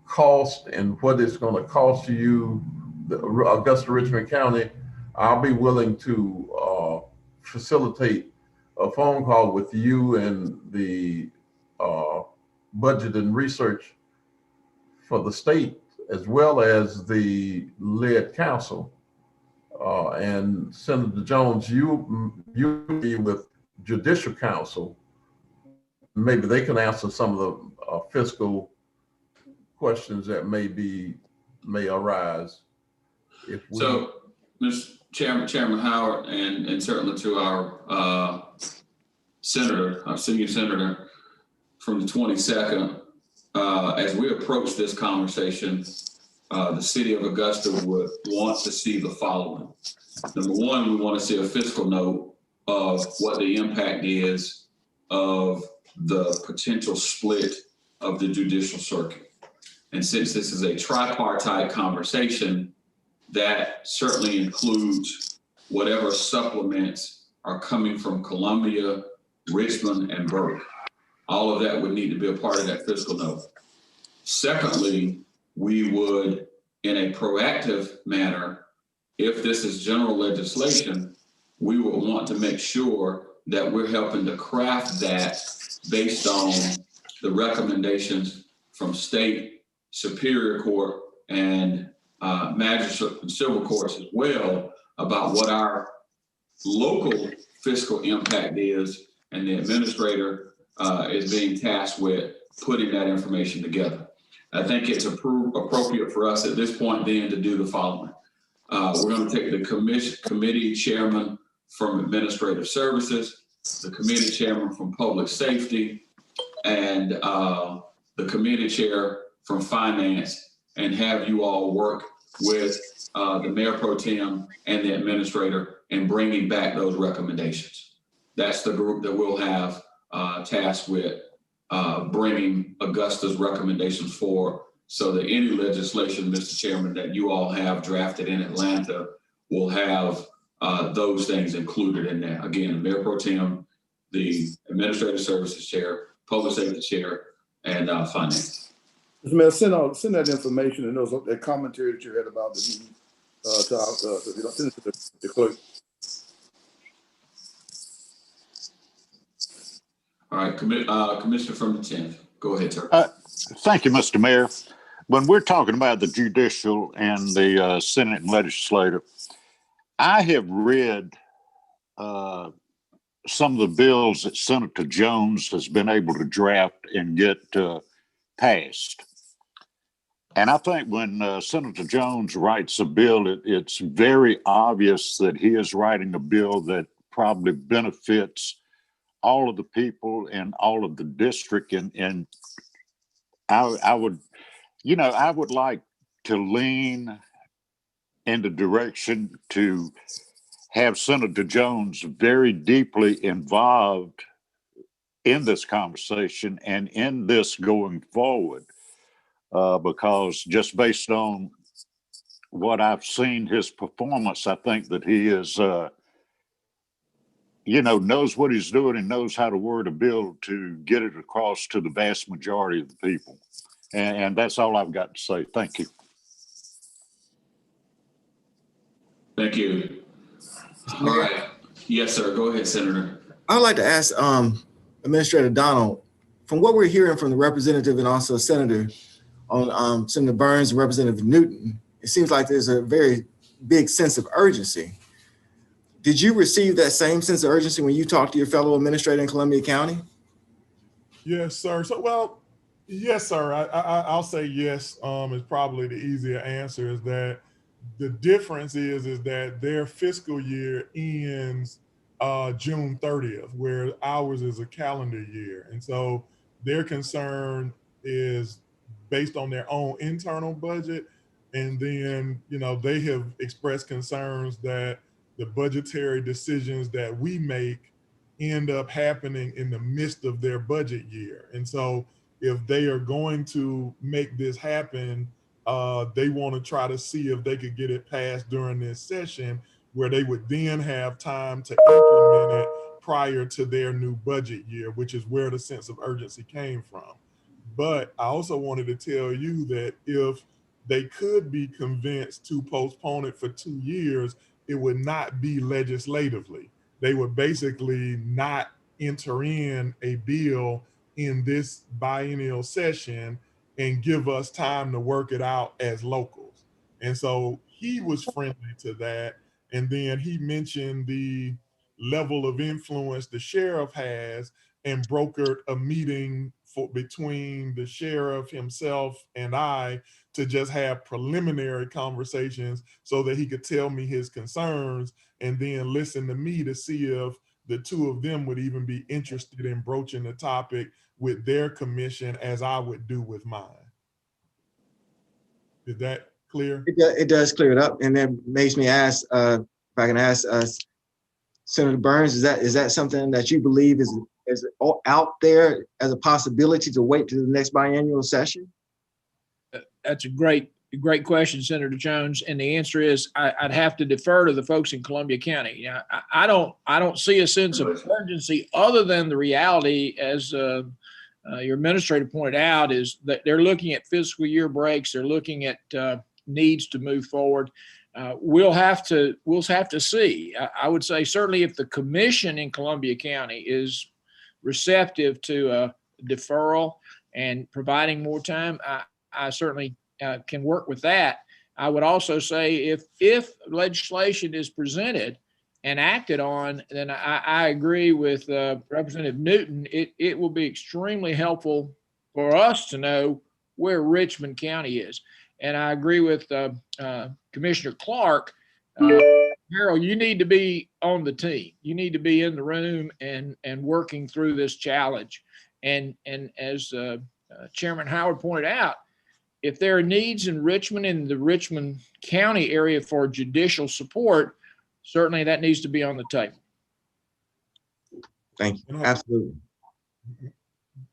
I: cost and what it's going to cost you, Augusta, Richmond County, I'll be willing to facilitate a phone call with you and the budget and research for the state, as well as the lead council. And Senator Jones, you be with Judicial Council. Maybe they can answer some of the fiscal questions that may arise.
A: So, Mr. Chairman Howard, and certainly to our senator, our senior senator from the 22nd, as we approach this conversation, the city of Augusta would want to see the following. Number one, we want to see a fiscal note of what the impact is of the potential split of the judicial circuit. And since this is a tripartite conversation, that certainly includes whatever supplements are coming from Columbia, Richmond, and Burke. All of that would need to be a part of that fiscal note. Secondly, we would, in a proactive manner, if this is general legislation, we would want to make sure that we're helping to craft that based on the recommendations from state, superior court, and magistrate and civil courts as well about what our local fiscal impact is, and the administrator is being tasked with putting that information together. I think it's appropriate for us at this point then to do the following. We're going to take the committee chairman from Administrative Services, the committee chairman from Public Safety, and the committee chair from Finance, and have you all work with the Mayor Pro Tem and the administrator in bringing back those recommendations. That's the group that we'll have tasked with bringing Augusta's recommendations for, so that any legislation, Mr. Chairman, that you all have drafted in Atlanta will have those things included in there. Again, the Mayor Pro Tem, the Administrative Services Chair, Public Safety Chair, and Finance.
D: Mr. Mayor, send that information and that commentary that you had about the meeting to the clerk.
A: All right, Commissioner from the 10th, go ahead, sir.
H: Thank you, Mr. Mayor. When we're talking about the judicial and the Senate and legislature, I have read some of the bills that Senator Jones has been able to draft and get passed. And I think when Senator Jones writes a bill, it's very obvious that he is writing a bill that probably benefits all of the people in all of the district. And I would like to lean in the direction to have Senator Jones very deeply involved in this conversation and in this going forward. Because just based on what I've seen his performance, I think that he is, knows what he's doing and knows how to word a bill to get it across to the vast majority of the people. And that's all I've got to say. Thank you.
A: Thank you. All right. Yes, sir. Go ahead, Senator.
O: I'd like to ask Administrator Donald, from what we're hearing from the representative and also Senator on Senator Burns and Representative Newton, it seems like there's a very big sense of urgency. Did you receive that same sense of urgency when you talked to your fellow administrator in Columbia County?
Q: Yes, sir. So, well, Yes, sir. I'll say yes. Is probably the easier answer. Is that the difference is that their fiscal year ends June 30th, where ours is a calendar year, and so their concern is based on their own internal budget, and then they have expressed concerns that the budgetary decisions that we make end up happening in the midst of their budget year, and so if they are going to make this happen, they want to try to see if they could get it passed during this session, where they would then have time to implement it prior to their new budget year, which is where the sense of urgency came from. But I also wanted to tell you that if they could be convinced to postpone it for 2 years, it would not be legislatively. They would basically not enter in a bill in this biennial session and give us time to work it out as locals. And so he was friendly to that. And then he mentioned the level of influence the sheriff has and brokered a meeting between the sheriff himself and I to just have preliminary conversations so that he could tell me his concerns and then listen to me to see if the two of them would even be interested in broaching the topic with their commission as I would do with mine. Is that clear?
O: It does clear it up, and then makes me ask, if I can ask Senator Burns, is that something that you believe is out there as a possibility to wait to the next biannual session?
K: That's a great question, Senator Jones. And the answer is I'd have to defer to the folks in Columbia County. I don't see a sense of urgency other than the reality, as your administrator pointed out, is that they're looking at fiscal year breaks. They're looking at needs to move forward. We'll have to see. I would say certainly if the commission in Columbia County is receptive to deferral and providing more time, I certainly can work with that. I would also say if legislation is presented and acted on, then I agree with Representative Newton. It will be extremely helpful for us to know where Richmond County is. And I agree with Commissioner Clark. Harold, you need to be on the team. You need to be in the room and working through this challenge. And as Chairman Howard pointed out, if there are needs in Richmond, in the Richmond County area for judicial support, certainly that needs to be on the table.
O: Thank you. Absolutely.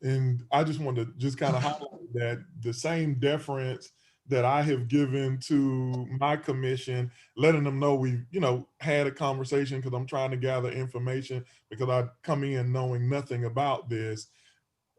Q: And I just want to just kind of highlight that the same deference that I have given to my commission, letting them know we've, had a conversation, because I'm trying to gather information, because I come in knowing nothing about this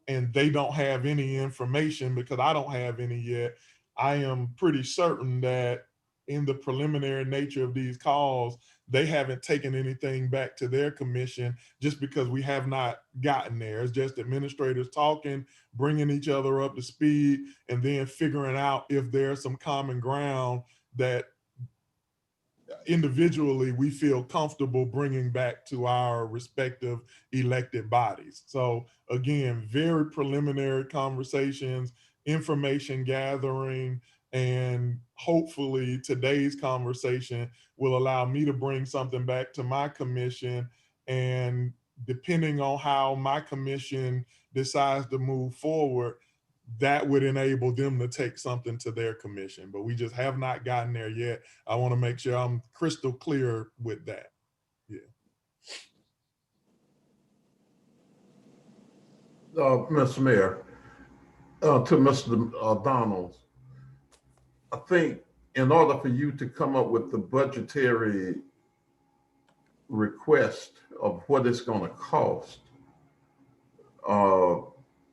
Q: and they don't have any information because I don't have any yet. I am pretty certain that in the preliminary nature of these calls, they haven't taken anything back to their commission just because we have not gotten there. It's just administrators talking, bringing each other up to speed, and then figuring out if there's some common ground that individually we feel comfortable bringing back to our respective elected bodies. So again, very preliminary conversations, information gathering, and hopefully today's conversation will allow me to bring something back to my commission. And depending on how my commission decides to move forward, that would enable them to take something to their commission. But we just have not gotten there yet. I want to make sure I'm crystal clear with that. Yeah.
I: Mr. Mayor, to Mr. Donald, I think in order for you to come up with the budgetary request of what it's going to cost,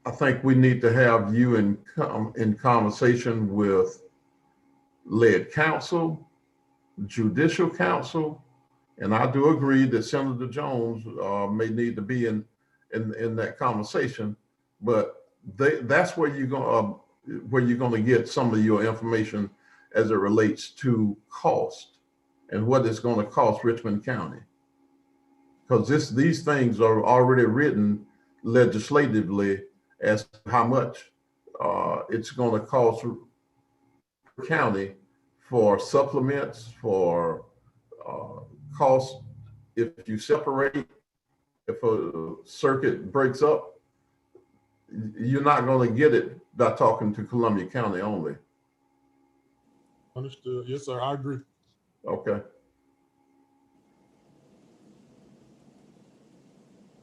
I: I think we need to have you in conversation with lead counsel, judicial counsel, and I do agree that Senator Jones may need to be in that conversation. But that's where you're going to get some of your information as it relates to cost and what it's going to cost Richmond County, because these things are already written legislatively as to how much it's going to cost county for supplements, for costs. If you separate, if a circuit breaks up, you're not going to get it by talking to Columbia County only.
Q: Understood. Yes, sir. I agree.
I: Okay.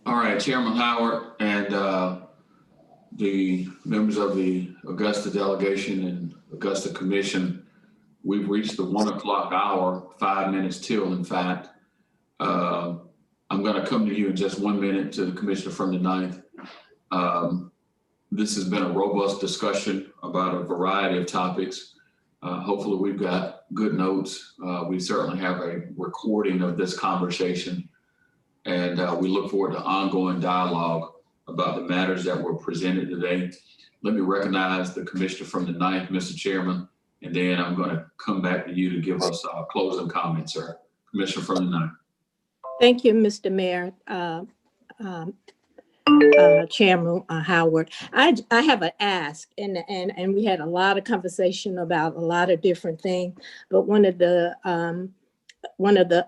A: All right, Chairman Howard and the members of the Augusta Delegation and Augusta Commission, we've reached the 1 o'clock hour, 5 minutes till, in fact. I'm going to come to you in just 1 minute to the Commissioner from the 9th. This has been a robust discussion about a variety of topics. Hopefully we've got good notes. We certainly have a recording of this conversation, and we look forward to ongoing dialogue about the matters that were presented today. Let me recognize the Commissioner from the 9th, Mr. Chairman, and then I'm going to come back to you to give us closing comments, sir. Commissioner from the 9th.
G: Thank you, Mr. Mayor. Chairman Howard, I have an ask, and we had a lot of conversation about a lot of different things, but one of the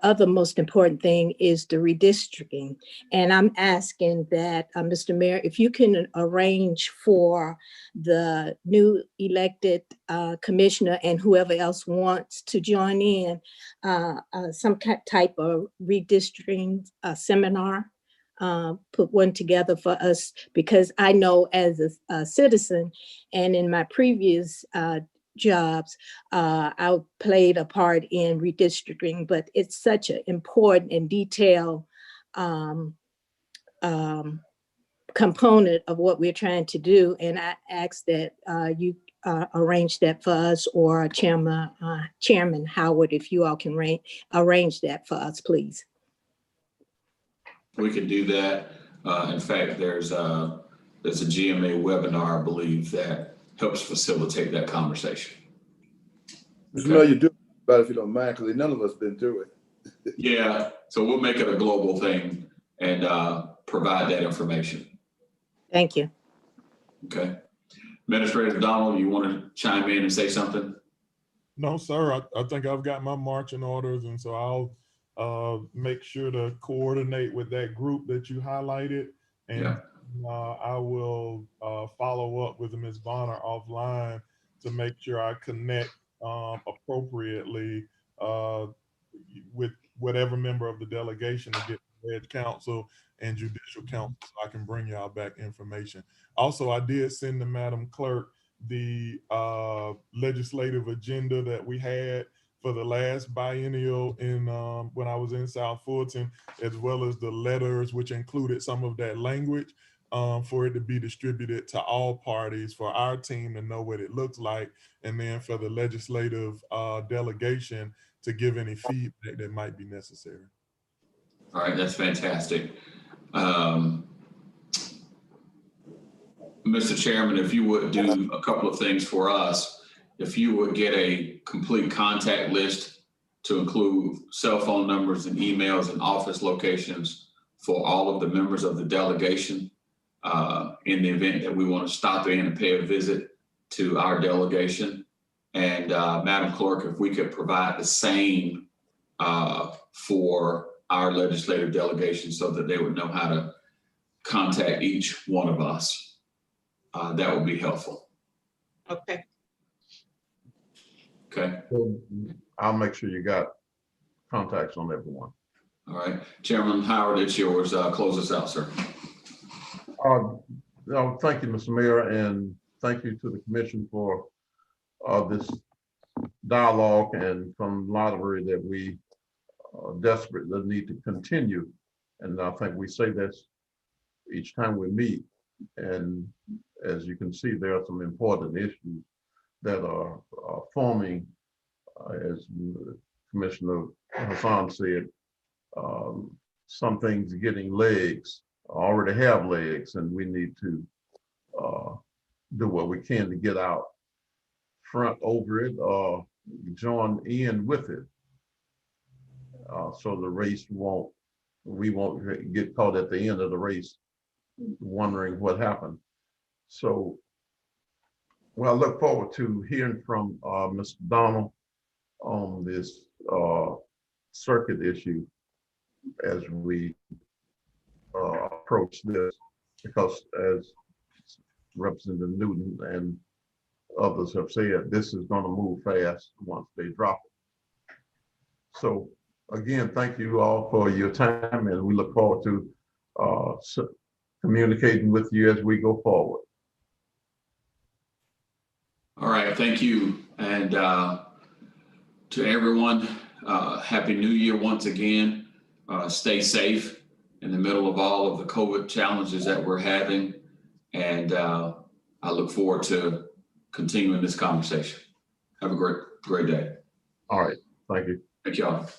G: other most important thing is the redistricting. And I'm asking that, Mr. Mayor, if you can arrange for the new elected commissioner and whoever else wants to join in some type of redistricting seminar. Put one together for us, because I know as a citizen and in my previous jobs, I played a part in redistricting, but it's such an important and detailed component of what we're trying to do. And I ask that you arrange that for us, or Chairman Howard, if you all can arrange that for us, please.
A: We can do that. In fact, there's a GMA webinar, I believe, that helps facilitate that conversation.
D: Mr. Mayor, you do, but if you don't mind, because none of us been through it.
A: Yeah, so we'll make it a global thing and provide that information.
G: Thank you.
A: Okay. Administrator Donald, you want to chime in and say something?
Q: No, sir. I think I've got my marching orders, and so I'll make sure to coordinate with that group that you highlighted, and I will follow up with Ms. Bonner offline to make sure I connect appropriately with whatever member of the delegation to get Ed Council and Judicial Council, so I can bring y'all back information. Also, I did send to Madam Clerk the legislative agenda that we had for the last biennial in when I was in South Fulton, as well as the letters, which included some of that language for it to be distributed to all parties, for our team to know what it looks like, and then for the legislative delegation to give any feedback that might be necessary.
A: All right, that's fantastic. Mr. Chairman, if you would do a couple of things for us, if you would get a complete contact list to include cell phone numbers and emails and office locations for all of the members of the delegation, in the event that we want to stop in and pay a visit to our delegation. And Madam Clerk, if we could provide the same for our legislative delegation so that they would know how to contact each one of us, that would be helpful.
P: Okay.
A: Okay.
I: So I'll make sure you got contacts on everyone.
A: All right. Chairman Howard, it's yours. Close us out, sir.
I: No, thank you, Mr. Mayor, and thank you to the commission for this dialogue and camaraderie that we desperately need to continue. And I think we say this each time we meet. And as you can see, there are some important issues that are forming, as Commissioner Hassan said, some things getting legs, already have legs, and we need to do what we can to get out front over it or join in with it. So the race we won't get caught at the end of the race wondering what happened. So Well, I look forward to hearing from Mr. Donald on this circuit issue as we approach this, because as Representative Newton and others have said, this is going to move fast once they drop it. So again, thank you all for your time, and we look forward to communicating with you as we go forward.
A: All right, thank you. And to everyone, Happy New Year once again. Stay safe in the middle of all of the COVID challenges that we're having. And I look forward to continuing this conversation. Have a great day.
I: All right, thank you.
A: Thank y'all.